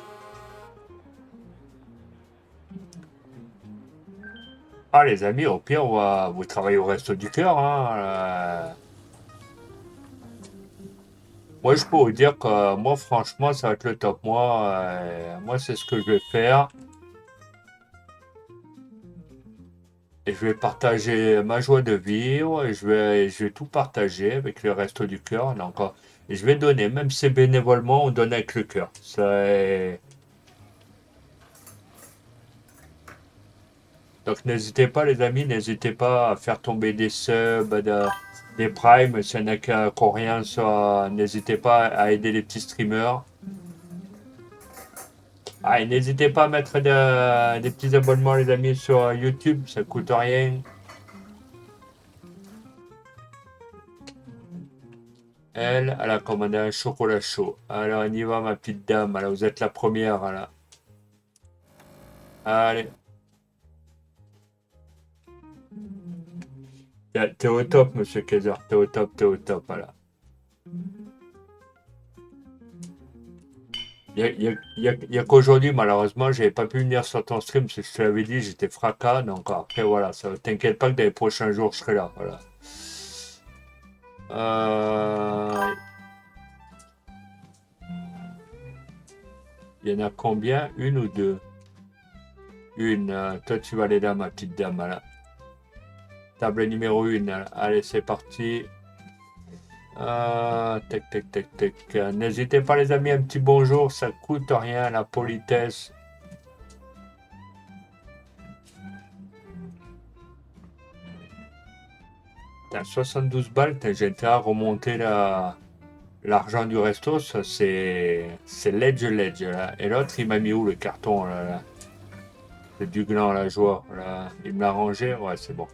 Ah, les amis, au pire, vous travaillez au Resto du Cœur. Hein, moi, je peux vous dire que moi, franchement, ça va être le top. Moi, c'est ce que je vais faire. Et je vais partager ma joie de vivre. Et je vais tout partager avec le Resto du Cœur. Donc, et je vais donner, même si c'est bénévolement, on donne avec le cœur. Donc, n'hésitez pas, les amis, n'hésitez pas à faire tomber des subs, des primes. S'il y en a qui n'ont rien, n'hésitez pas à aider les petits streamers. Ah, et n'hésitez pas à mettre des petits abonnements, les amis, sur YouTube, ça coûte rien. Elle a commandé un chocolat chaud. Alors, on y va, ma petite dame. Alors, vous êtes la première, là. Allez. T'es au top, monsieur Kaiser. T'es au top, voilà. Il y a qu'aujourd'hui, malheureusement, j'avais pas pu venir sur ton stream, parce que je te l'avais dit, j'étais fracas. Donc, après, voilà, ça t'inquiète pas que dans les prochains jours, je serai là. Voilà. Euh, Il y en a combien? Une ou deux? Une. Toi, tu vas aller là, ma petite dame, là. Table numéro 1. Allez, c'est parti. Tac, tac, tac, tac. N'hésitez pas, les amis, un petit bonjour. Ça coûte rien, la politesse. T'as 72 balles. J'ai intérêt à remonter l'argent du resto. Ça, c'est Ledge, là. Et l'autre, il m'a mis où le carton, là? C'est du gland, la joie. Là. Il me l'a rangé. Ouais, c'est bon.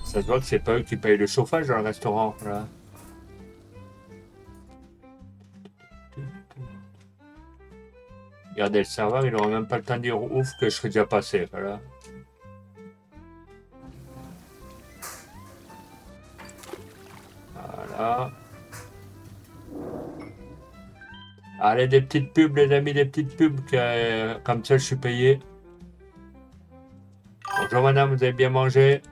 Ça se voit que c'est pas eux qui payent le chauffage dans le restaurant. Là. Regardez, le serveur, il n'aura même pas le temps de dire ouf que je serais déjà passé. Voilà. Voilà. Allez, des petites pubs, les amis, des petites pubs. Comme ça, je suis payé. Bonjour, madame, vous avez bien mangé?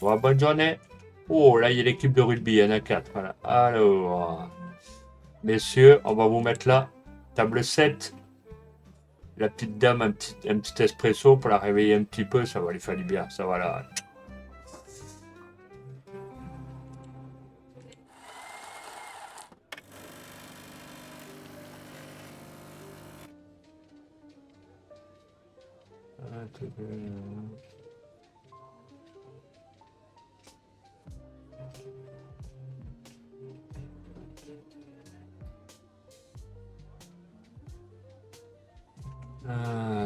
Bon, bonne journée. Oh, là, il y a l'équipe de rugby, il y en a 4. Voilà. Alors, messieurs, on va vous mettre là. Table 7. La petite dame, un petit espresso pour la réveiller un petit peu. Ça va lui faire du bien. Ça va là.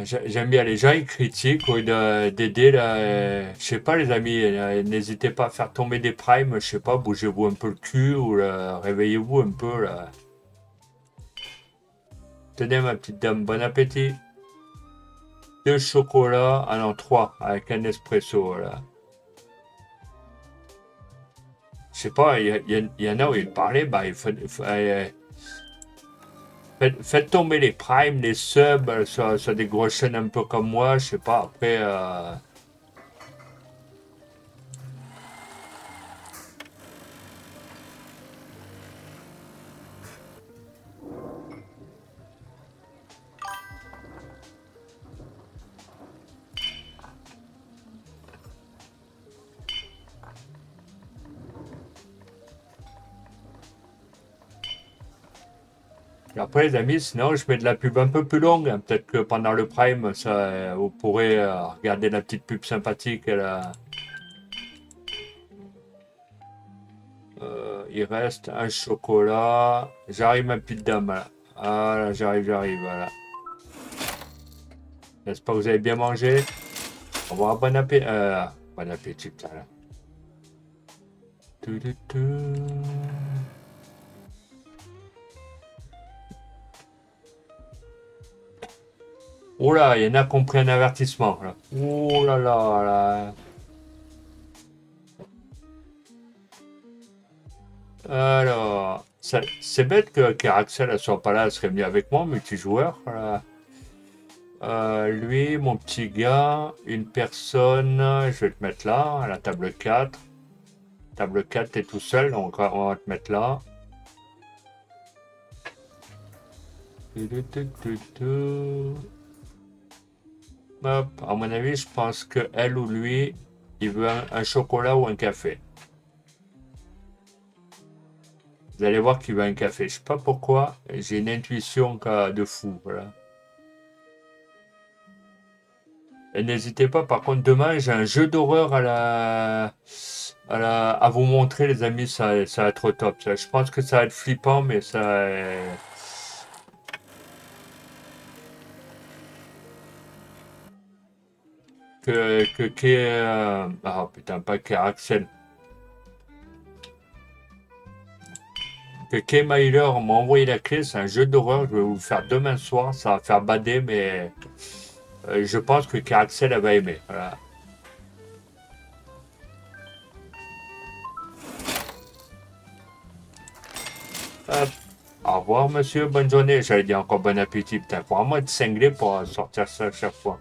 J'aime bien les gens, ils critiquent au lieu d'aider. Là, je sais pas, les amis, n'hésitez pas à faire tomber des primes. Je sais pas, bougez-vous un peu le cul ou là, réveillez-vous un peu. Là. Tenez, ma petite dame, bon appétit. 2 chocolats, ah non, 3, avec un espresso. Là. Je sais pas, il y en a où il parlait, bah, faites tomber les primes, les subs sur des grosses chaînes un peu comme moi. Je sais pas, après. Et après, les amis, sinon, je mets de la pub un peu plus longue. Hein. Peut-être que pendant le prime, ça, vous pourrez regarder la petite pub sympathique. Il reste un chocolat. J'arrive, ma petite dame. Là. Ah, là, j'arrive. Voilà. J'espère que vous avez bien mangé. Au revoir, bon appétit. Bon appétit, là. Tu, tu, tu. Oh là, il y en a qui ont pris un avertissement. Là. Oh là là là. Alors, c'est bête que Keraxel ne soit pas là, elle serait venue avec moi, multijoueur. Voilà. Lui, mon petit gars, une personne, je vais te mettre là, à la table 4. Table 4, t'es tout seul, donc on va te mettre là. Hop, à mon avis, je pense que elle ou lui, il veut un chocolat ou un café. Vous allez voir qu'il veut un café. Je sais pas pourquoi, j'ai une intuition de fou. Voilà. Et n'hésitez pas, par contre, demain, j'ai un jeu d'horreur à vous montrer, les amis. Ça va être au top. Je pense que ça va être flippant, mais ah putain, pas Axel. Que Kay Myler m'a envoyé la clé. C'est un jeu d'horreur. Je vais vous le faire demain soir. Ça va faire bader, mais je pense que Axel, elle va aimer. Voilà. Hop. Au revoir, monsieur. Bonne journée. J'allais dire encore bon appétit. Putain, faut vraiment être cinglé pour sortir ça à chaque fois.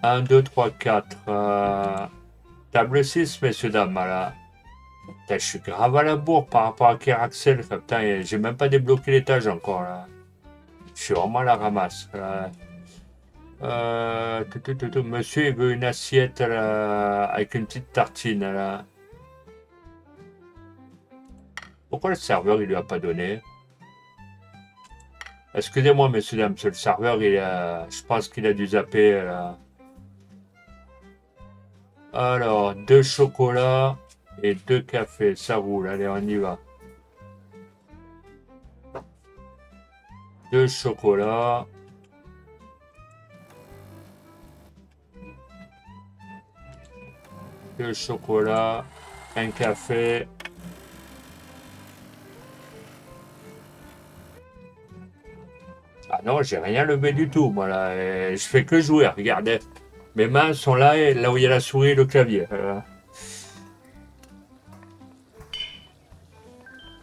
1, 2, 3, 4. Table 6, messieurs, dames. Voilà. Putain, je suis grave à la bourre par rapport à Keraxel. Putain, j'ai même pas débloqué l'étage encore, là. Je suis vraiment à la ramasse. Là. Monsieur, il veut une assiette là, avec une petite tartine, là. Pourquoi le serveur, il lui a pas donné? Excusez-moi, messieurs, dames, le serveur, je pense qu'il a dû zapper, là. Alors, 2 chocolats et 2 cafés. Ça roule. Allez, on y va. 2 chocolats. 2 chocolats. Un café. Ah non, j'ai rien levé du tout, moi, là. Je fais que jouer, regardez. Mes mains sont là, là où il y a la souris et le clavier.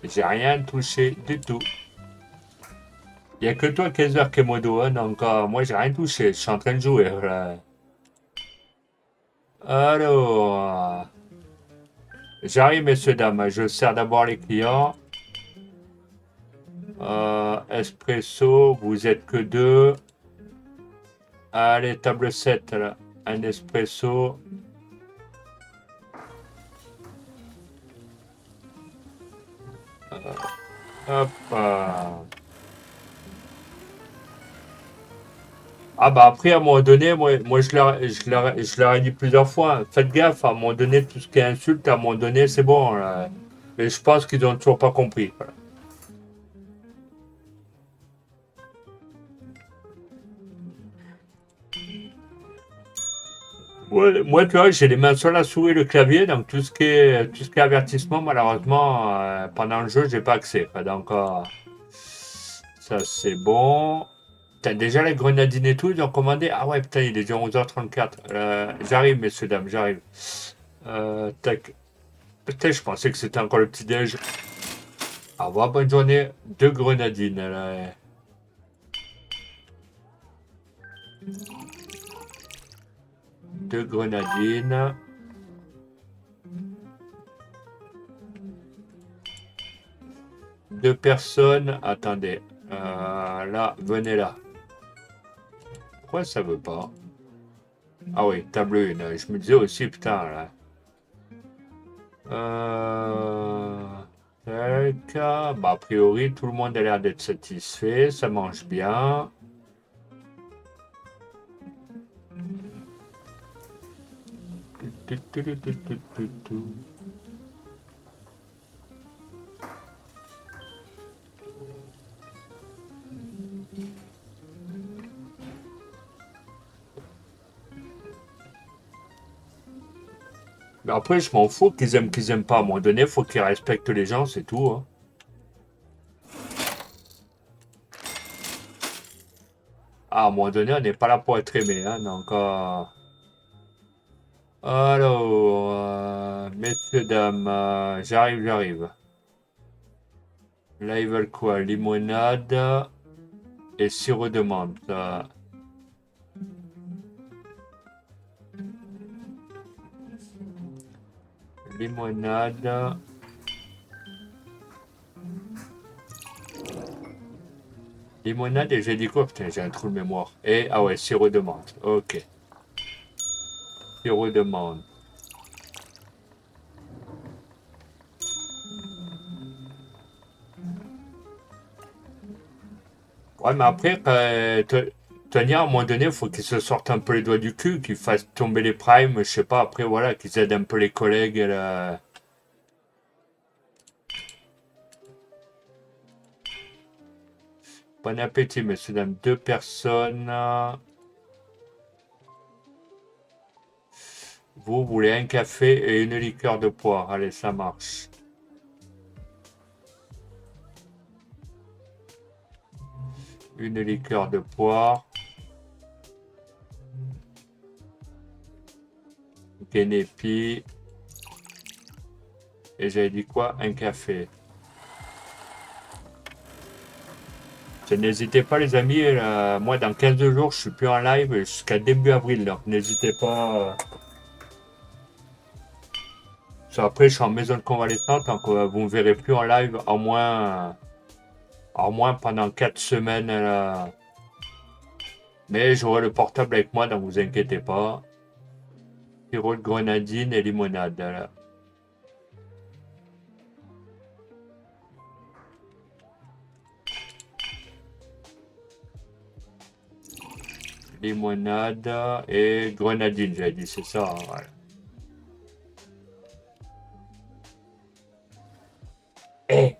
J'ai rien touché du tout. Il n'y a que toi, Kaiser Kemodo, hein, donc moi, j'ai rien touché. Je suis en train de jouer, là. Alors, j'arrive, messieurs, dames. Je sers d'abord les clients. Espresso, vous êtes que 2. Allez, table 7, là. Un espresso. Hop. Ah bah après, à un moment donné, moi je leur ai dit plusieurs fois, hein, faites gaffe, à un moment donné, tout ce qui est insulte, à un moment donné, c'est bon, là. Et je pense qu'ils n'ont toujours pas compris. Voilà. Moi, tu vois, j'ai les mains sur la souris et le clavier, donc tout ce qui est avertissement, malheureusement, pendant le jeu, j'ai pas accès. Quoi. Donc, ça, c'est bon. T'as déjà les grenadines et tout, ils ont commandé. Ah ouais, putain, il est déjà 11h34. J'arrive, messieurs, dames, j'arrive. Tac. Putain, je pensais que c'était encore le petit-déj. Au revoir, bonne journée. 2 grenadines. Là. 2 grenadines. 2 personnes. Attendez. Là, venez là. Pourquoi ça veut pas? Ah oui, table 1. Je me disais aussi, putain, là. Tac. Bah, a priori, tout le monde a l'air d'être satisfait. Ça mange bien. Mais après, je m'en fous qu'ils aiment pas. À un moment donné, faut qu'ils respectent les gens, c'est tout. Hein. Ah, à un moment donné, on n'est pas là pour être aimé. Hein, donc, alors, messieurs, dames, j'arrive. Là, ils veulent quoi? Limonade et sirop de menthe. Limonade. Limonade et j'ai dit quoi? Putain, j'ai un trou de mémoire. Et, ah ouais, sirop de menthe. Ok. Sirop de menthe. Ouais, mais après, Tony, à un moment donné, il faut qu'ils se sortent un peu les doigts du cul, qu'ils fassent tomber les primes, je sais pas, après voilà, qu'ils aident un peu les collègues. Bon appétit, messieurs, dames. Deux personnes. Vous voulez un café et une liqueur de poire. Allez, ça marche. Une liqueur de poire. Guénépi. Et j'avais dit quoi? Un café. N'hésitez pas les amis, moi dans 15 jours je suis plus en live jusqu'à début avril, donc n'hésitez pas. Après je suis en maison de convalescence, donc vous ne me verrez plus en live au moins pendant 4 semaines. Mais j'aurai le portable avec moi, donc vous inquiétez pas. Sirop de grenadine et limonade. Là. Limonade et grenadine, j'avais dit, c'est ça. Voilà. Eh,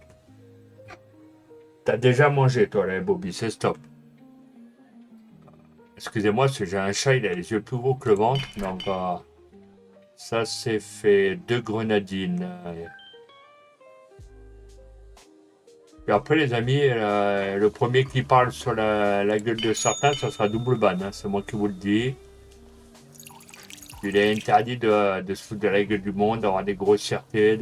t'as déjà mangé toi, là, Bobby, c'est stop. Excusez-moi, parce que j'ai un chat, il a les yeux plus gros que le ventre, donc ça c'est fait deux grenadines. Et après les amis, le premier qui parle sur la gueule de certains, ça sera double ban, hein, c'est moi qui vous le dis. Il est interdit de se foutre de la gueule du monde, d'avoir des grossièretés,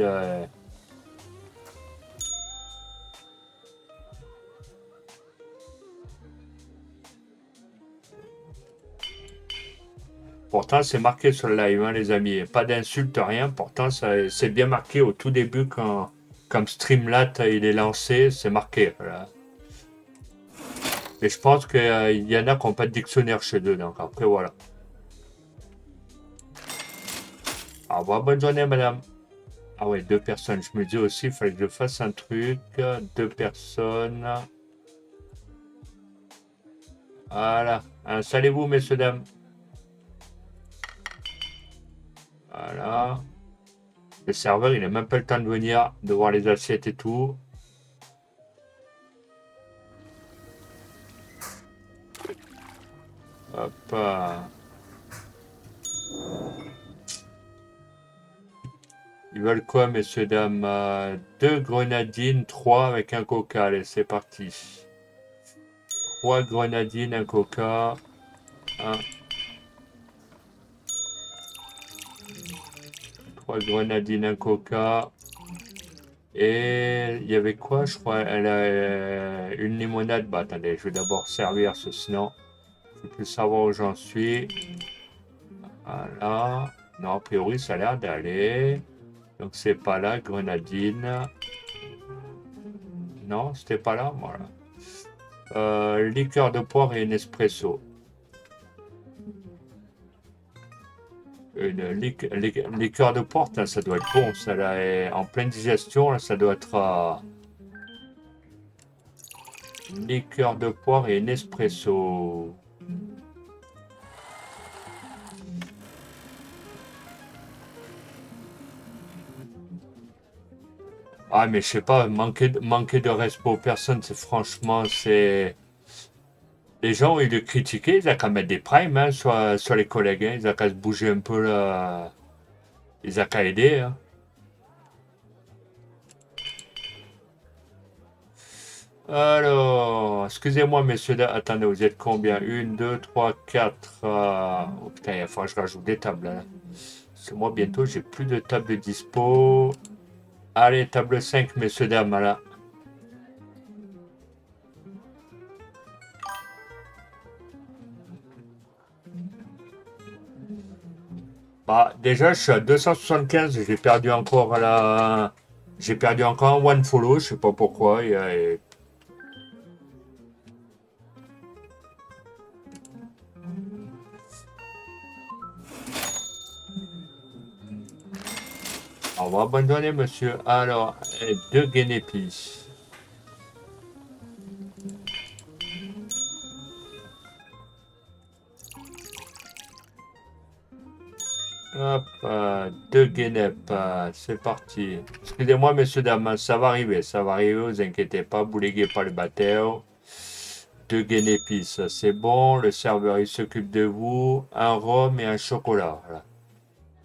Pourtant, c'est marqué sur le live, hein, les amis. Pas d'insultes, rien. Pourtant, c'est bien marqué au tout début quand, comme Streamlat il est lancé, c'est marqué. Voilà. Et je pense qu'il y en a qui n'ont pas de dictionnaire chez eux. Donc après, voilà. Au revoir, bonne journée, madame. Ah ouais, deux personnes. Je me dis aussi, il fallait que je fasse un truc. Deux personnes. Voilà. Installez-vous, messieurs, dames. Voilà. Le serveur, il n'a même pas le temps de venir, de voir les assiettes et tout. Hop. Ils veulent quoi, messieurs, dames? Deux grenadines, trois avec un coca. Allez, c'est parti. Trois grenadines, un coca. Un. Trois grenadines, un coca. Et il y avait quoi, je crois? Elle a une limonade. Bah, attendez, je vais d'abord servir ce sinon. Je peux plus savoir où j'en suis. Voilà. Non, a priori, ça a l'air d'aller. Donc, c'est pas là, grenadine. Non, c'était pas là, voilà. Liqueur de poire et un espresso. Une liqueur de poire, là, ça doit être bon. Ça là, est en pleine digestion, là, ça doit être liqueur de poire et un espresso. Ah, mais je sais pas, manquer de respect aux personnes, c'est franchement, c'est. Les gens, ils le critiquaient, ils ont qu'à mettre des primes hein, sur les collègues, hein, ils ont qu'à se bouger un peu là. Ils ont qu'à aider. Hein. Alors, excusez-moi, messieurs, attendez, vous êtes combien? Une, deux, trois, quatre. Oh putain, il faut que je rajoute des tables là. Parce que moi, bientôt, j'ai plus de table de dispo. Allez, table 5, messieurs, dames, là. Bah, déjà, je suis à 275. J'ai perdu encore un one follow, je sais pas pourquoi. Au revoir, bonne journée, monsieur. Alors, deux guénépis. Hop, deux guênepes, c'est parti. Excusez-moi, messieurs, dames, ça va arriver, vous inquiétez pas, bouléguez pas le bateau. Deux guénépis, ça c'est bon, le serveur il s'occupe de vous, un rhum et un chocolat. Voilà.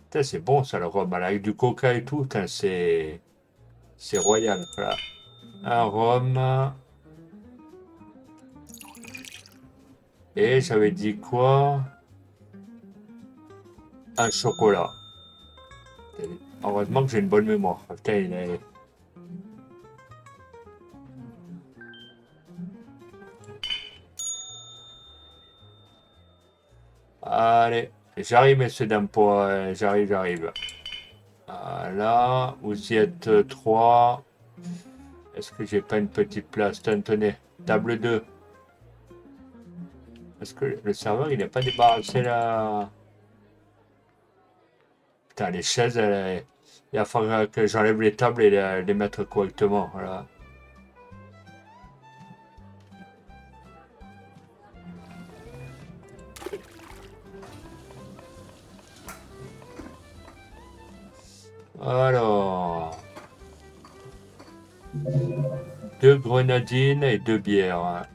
Putain, c'est bon ça le rhum, voilà, avec du coca et tout, putain, c'est royal. Voilà. Un rhum, et j'avais dit quoi? Un chocolat. Heureusement que j'ai une bonne mémoire. Putain, Allez, j'arrive, messieurs, dames, j'arrive. Voilà, vous y êtes trois. Est-ce que j'ai pas une petite place? Tenez, table 2. Est-ce que le serveur, il n'est pas débarrassé là? Putain, les chaises, il va falloir que j'enlève les tables et les mettre correctement. Voilà. Alors, deux grenadines et deux bières.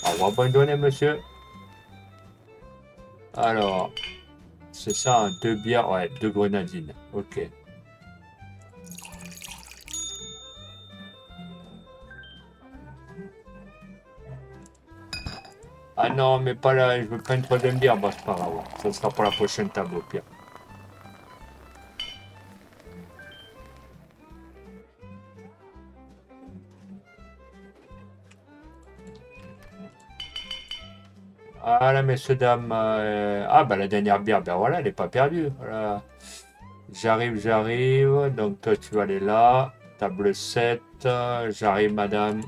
Au revoir, bonne journée, monsieur. Alors, c'est ça, hein, deux bières, ouais, deux grenadines. Ok. Ah non, mais pas là, je veux pas une troisième bière, bah c'est pas grave. Ça sera pour la prochaine table au pire. Ah là, messieurs, dames. Ah bah la dernière bière, ben voilà, elle n'est pas perdue. Voilà. J'arrive. Donc toi, tu vas aller là. Table 7. J'arrive, madame.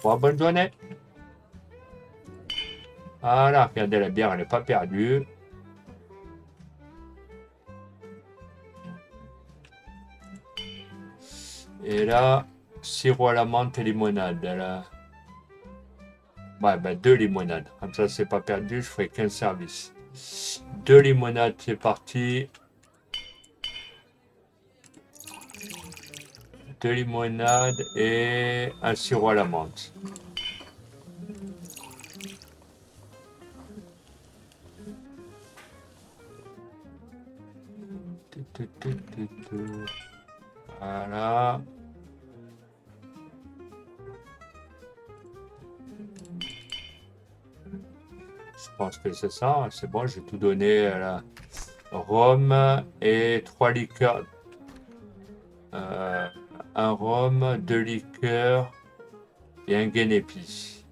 Bon, bonne journée. Voilà, regardez, la bière, elle n'est pas perdue. Et là, sirop à la menthe et limonade. Là. Ouais, ben deux limonades. Comme ça, c'est pas perdu, je ferai qu'un service. Deux limonades, c'est parti. Deux limonades et un sirop à la menthe. Voilà. Je pense que c'est ça. Hein. C'est bon, j'ai tout donné à la rhum et trois liqueurs. Euh, un rhum, deux liqueurs et un guénépi.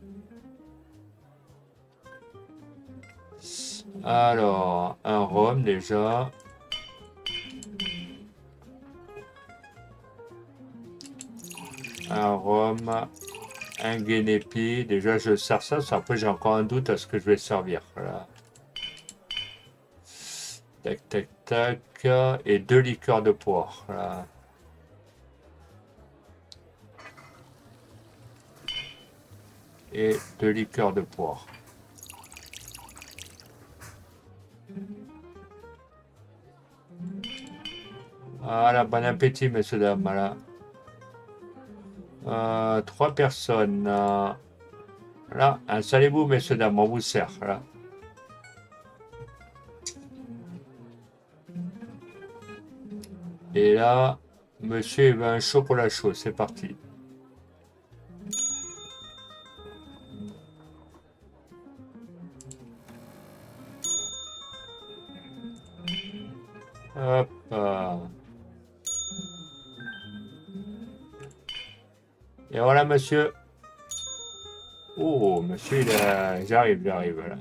Alors, un rhum déjà. Un rhum, un guénépi. Déjà, je sers ça. Après, j'ai encore un doute à ce que je vais servir. Voilà. Tac, tac, tac. Et deux liqueurs de poire. Voilà. Et deux liqueurs de poire. Voilà, bon appétit, messieurs, dames. Voilà. Trois personnes. Là, installez-vous, messieurs, dames, on vous sert. Là. Et là, monsieur, il veut un chocolat chaud. C'est parti. Hop. Et voilà, monsieur. Oh, monsieur, j'arrive, là.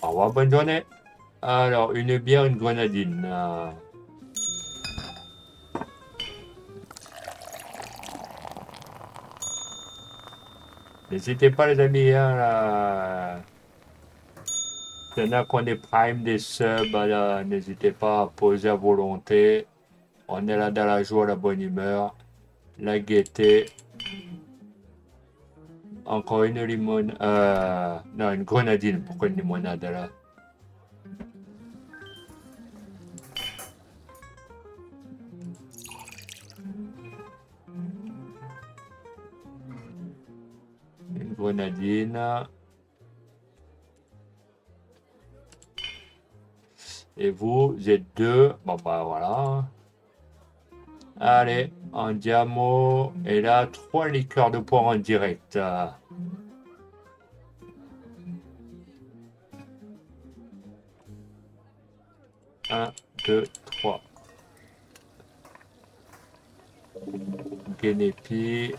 Au revoir, bonne journée. Alors, une bière, une grenadine. N'hésitez pas, les amis, hein, là. Il y en a qu'on est prime des subs, n'hésitez pas à poser à volonté. On est là dans la joie, la bonne humeur, la gaieté. Encore une limonade. Non, une grenadine. Pourquoi une limonade là? Une grenadine. Et vous êtes deux. Bon, bah voilà. Allez, en diamo. Et là, 3 liqueurs de poire en direct. 1, 2, 3. Guénépi.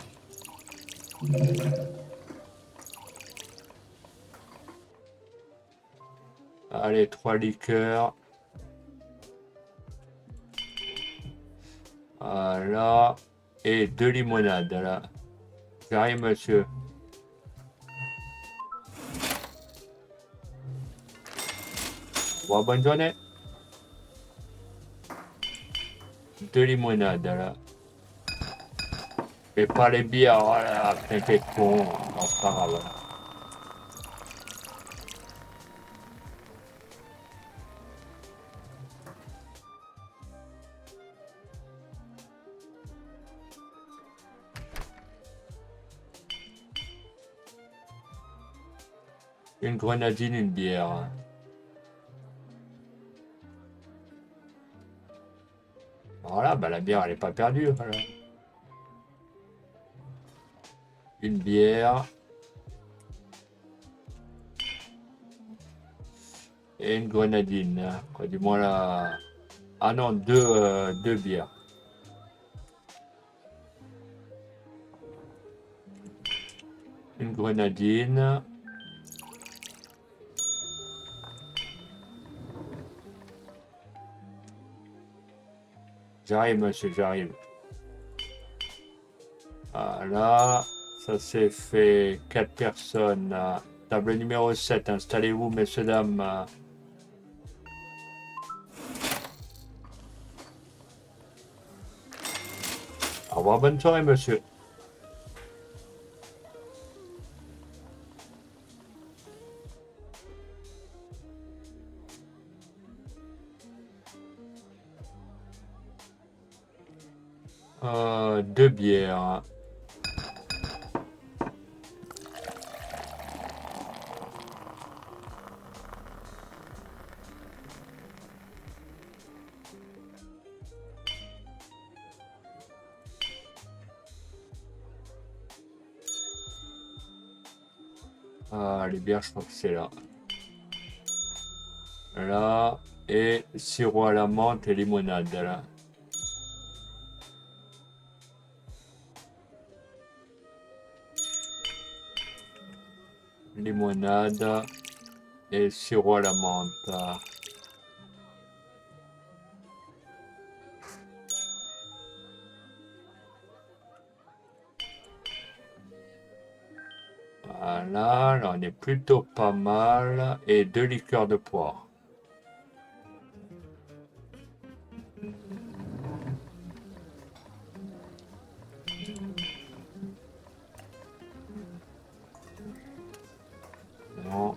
Allez, 3 liqueurs. Voilà. Et 2 limonades, là. J'arrive, monsieur. Bon, bonne journée. 2 limonades, là. Et pas les bières, voilà. T'inquiète, con. Non, c'est pas grave. Une grenadine, une bière. Voilà, bah la bière, elle est pas perdue. Voilà. Une bière. Et une grenadine. Quoi, du moins là. Ah non, deux bières. Une grenadine. J'arrive, monsieur, j'arrive. Voilà. Ça s'est fait 4 personnes. Table numéro 7. Installez-vous, messieurs, dames. Au revoir, bonne soirée, monsieur. Deux bières. Les bières, je crois que c'est là. Là. Et sirop à la menthe et limonade, là. Limonade et sirop à la menthe. Voilà, là on est plutôt pas mal. Et 2 liqueurs de poire. Non.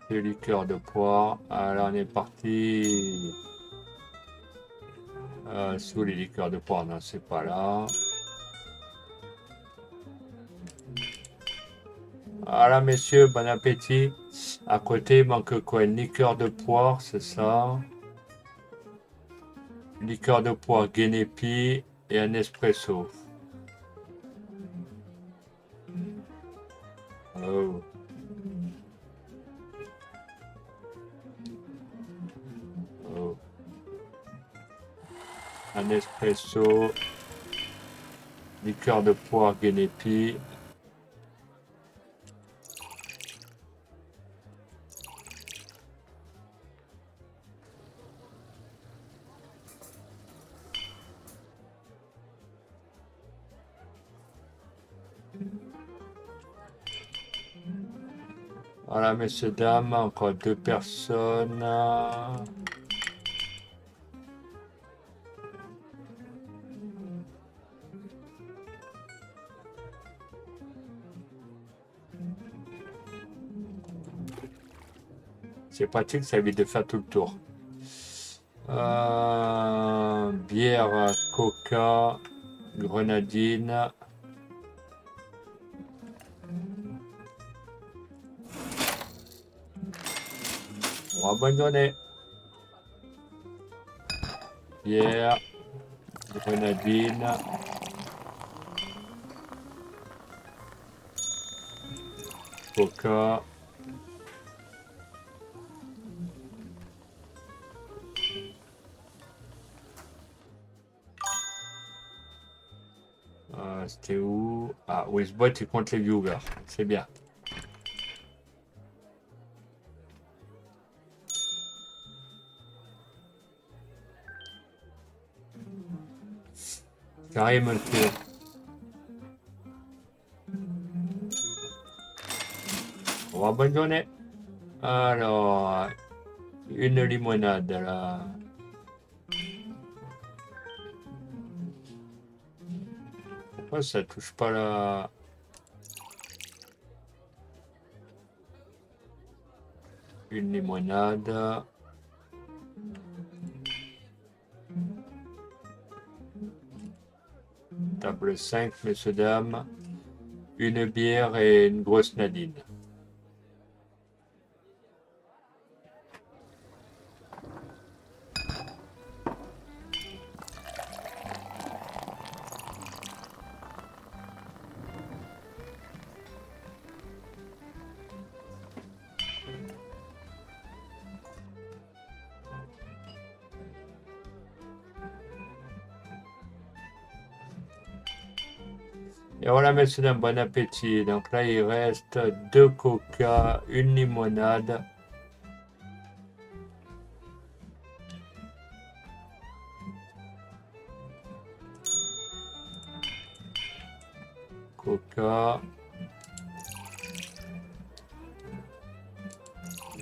2 liqueurs de poire. Alors on est parti. Sous les liqueurs de poire, non, c'est pas là. Voilà, messieurs, bon appétit. À côté, il manque quoi? Une liqueur de poire, c'est ça. Liqueur de poire Guénépi et un espresso. Oh. Oh. Un espresso. Liqueur de poire Guénépi. Voilà, messieurs, dames, encore 2 personnes. C'est pratique, ça évite de faire tout le tour. Bière, coca, grenadine. Bon, bonne journée. Bière, grenadine. Coca. C'était où? Ah, Wizbot, il compte les viewers. C'est bien. Carré, monsieur. Au revoir, bonne journée. Alors, une limonade, là. Pourquoi ça touche pas la... Une limonade. Table 5, messieurs, dames. Une bière et une grosse nadine. Et voilà, messieurs, dames, bon appétit. Donc là, il reste 2 coca, une limonade. Coca.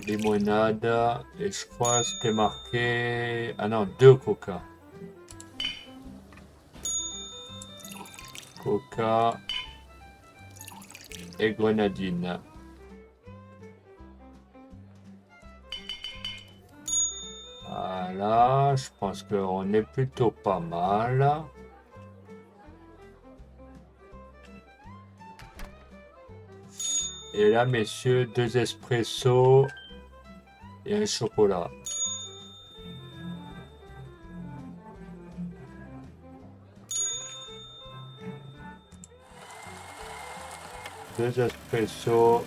Limonade. Et je crois que c'était marqué... Ah non, 2 coca. Coca et grenadine. Voilà, je pense qu'on est plutôt pas mal. Et là, messieurs, 2 espressos et un chocolat. Deux espressos.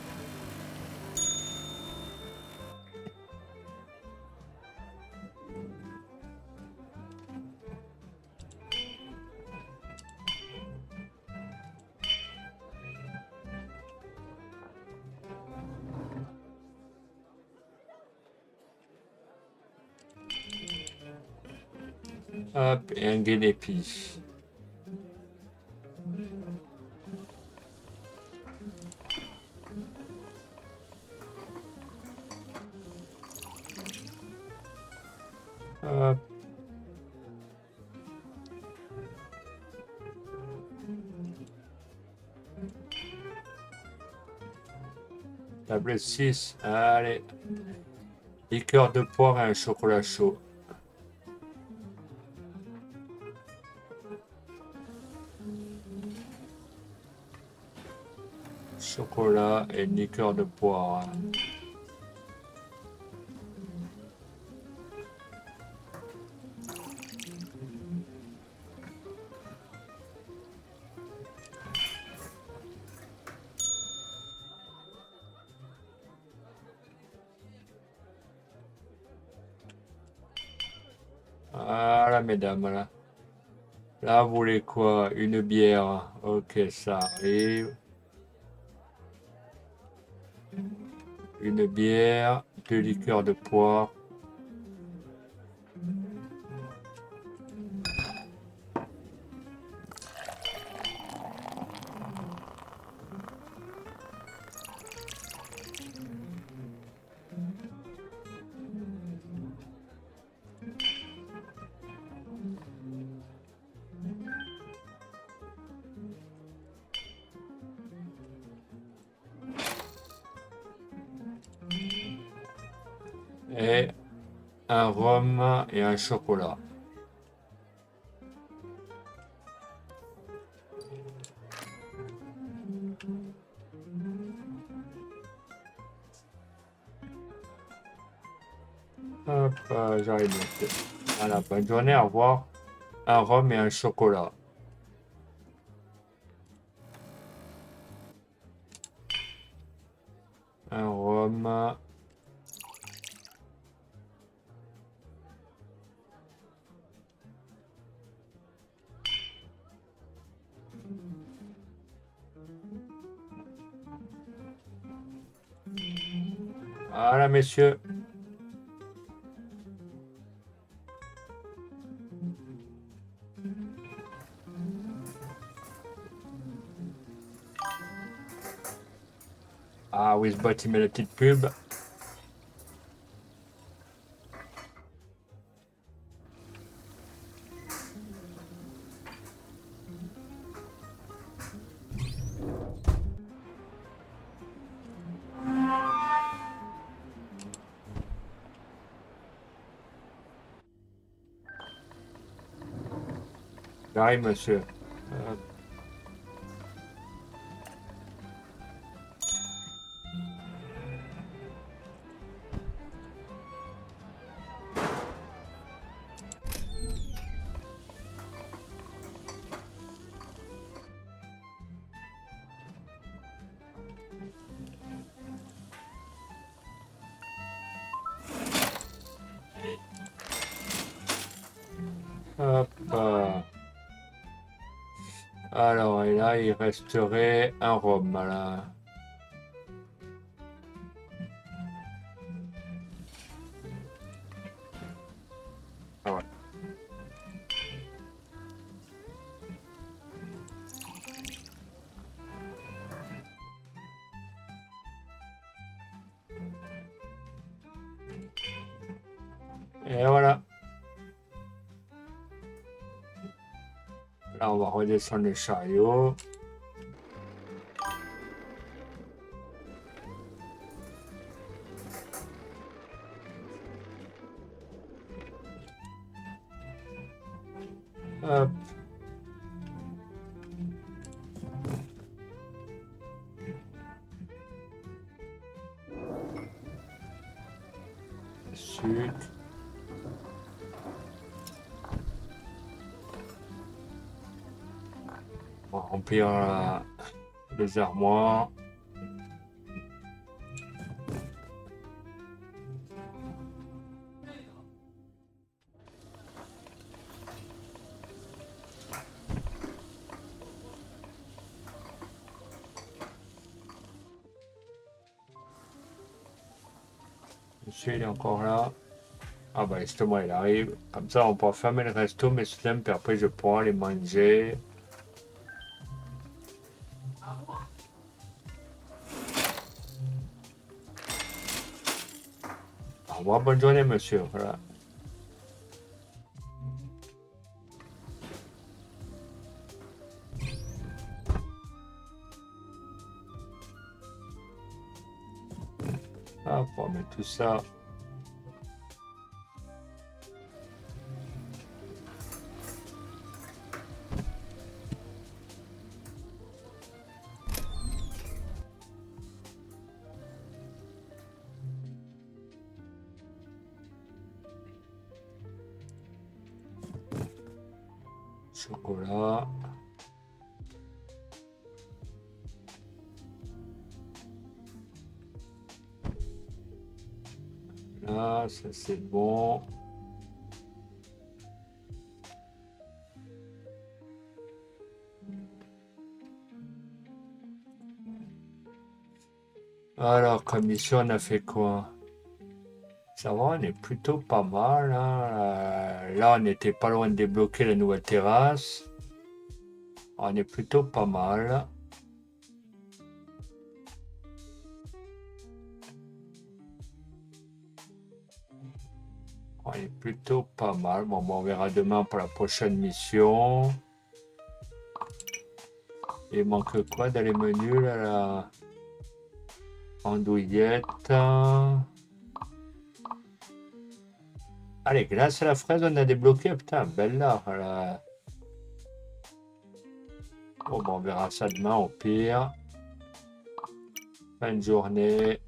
Hop, et un guinépie. Hop. Table 6, allez. Liqueur de poire et un chocolat chaud. Chocolat et liqueur de poire. Voilà, mesdames, voilà. Là, vous voulez quoi? Une bière. Ok, ça arrive. Une bière, 2 liqueurs de poire. et un rhum et un chocolat. Hop, j'arrive noté. Voilà, bonne journée, au revoir. Un rhum et un chocolat. Un rhum. Voilà, messieurs. Ah, Wizbot, il met la petite pub. J'arrive, monsieur. Hop. Hop. Alors, et là, il resterait un rhum, là. Ah ouais. Et voilà. Là, on va redescendre le chariot. Hop. Sucre. On va remplir les armoires. Monsieur, il est encore là. Ah bah justement, il arrive. Comme ça, on pourra fermer le resto, mais puis après, je pourrai aller manger. Au revoir, bonne journée, monsieur. Voilà. Hop, on met tout ça. Chocolat. Là, ça c'est bon. Alors, comme ici, on a fait quoi? Ça va, on est plutôt pas mal, hein. Là, on n'était pas loin de débloquer la nouvelle terrasse. On est plutôt pas mal. On est plutôt pas mal. Bon, on verra demain pour la prochaine mission. Il manque quoi dans les menus, là, la andouillette. Allez, grâce à la fraise, on a débloqué. Putain, belle là. Voilà. Bon, on verra ça demain au pire. Fin de journée.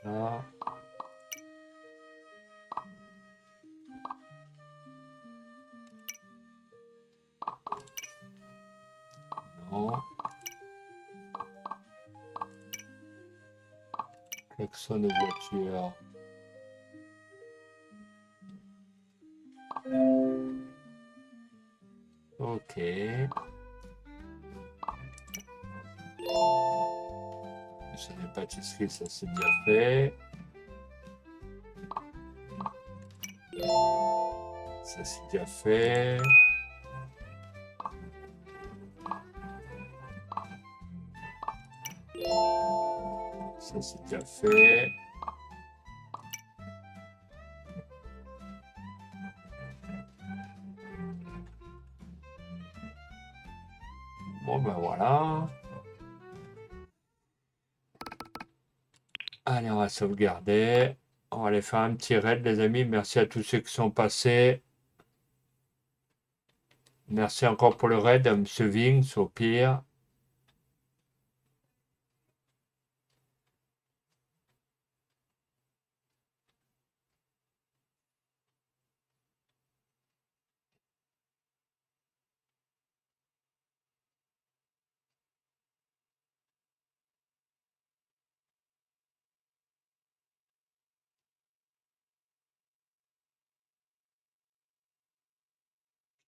Là. Non. Klaxon de voiture. Ok. J'ai des pâtisseries, ça c'est déjà fait. Ça c'est déjà fait. Ça c'est déjà fait. Bon ben voilà. Allez, on va sauvegarder. On va aller faire un petit raid, les amis. Merci à tous ceux qui sont passés. Merci encore pour le raid, Monsieur Vinx, au pire.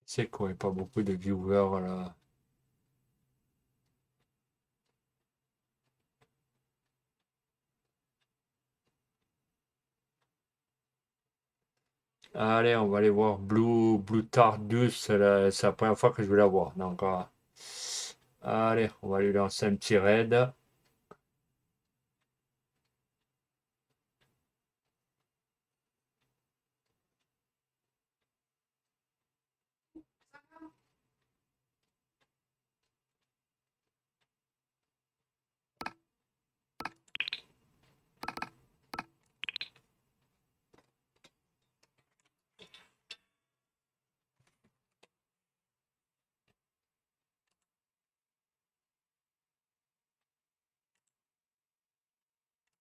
C'est qu'on n'y a pas beaucoup de viewers là. Allez, on va aller voir Blue Tardus. C'est la première fois que je vais la voir. Donc, allez, on va lui lancer un petit raid.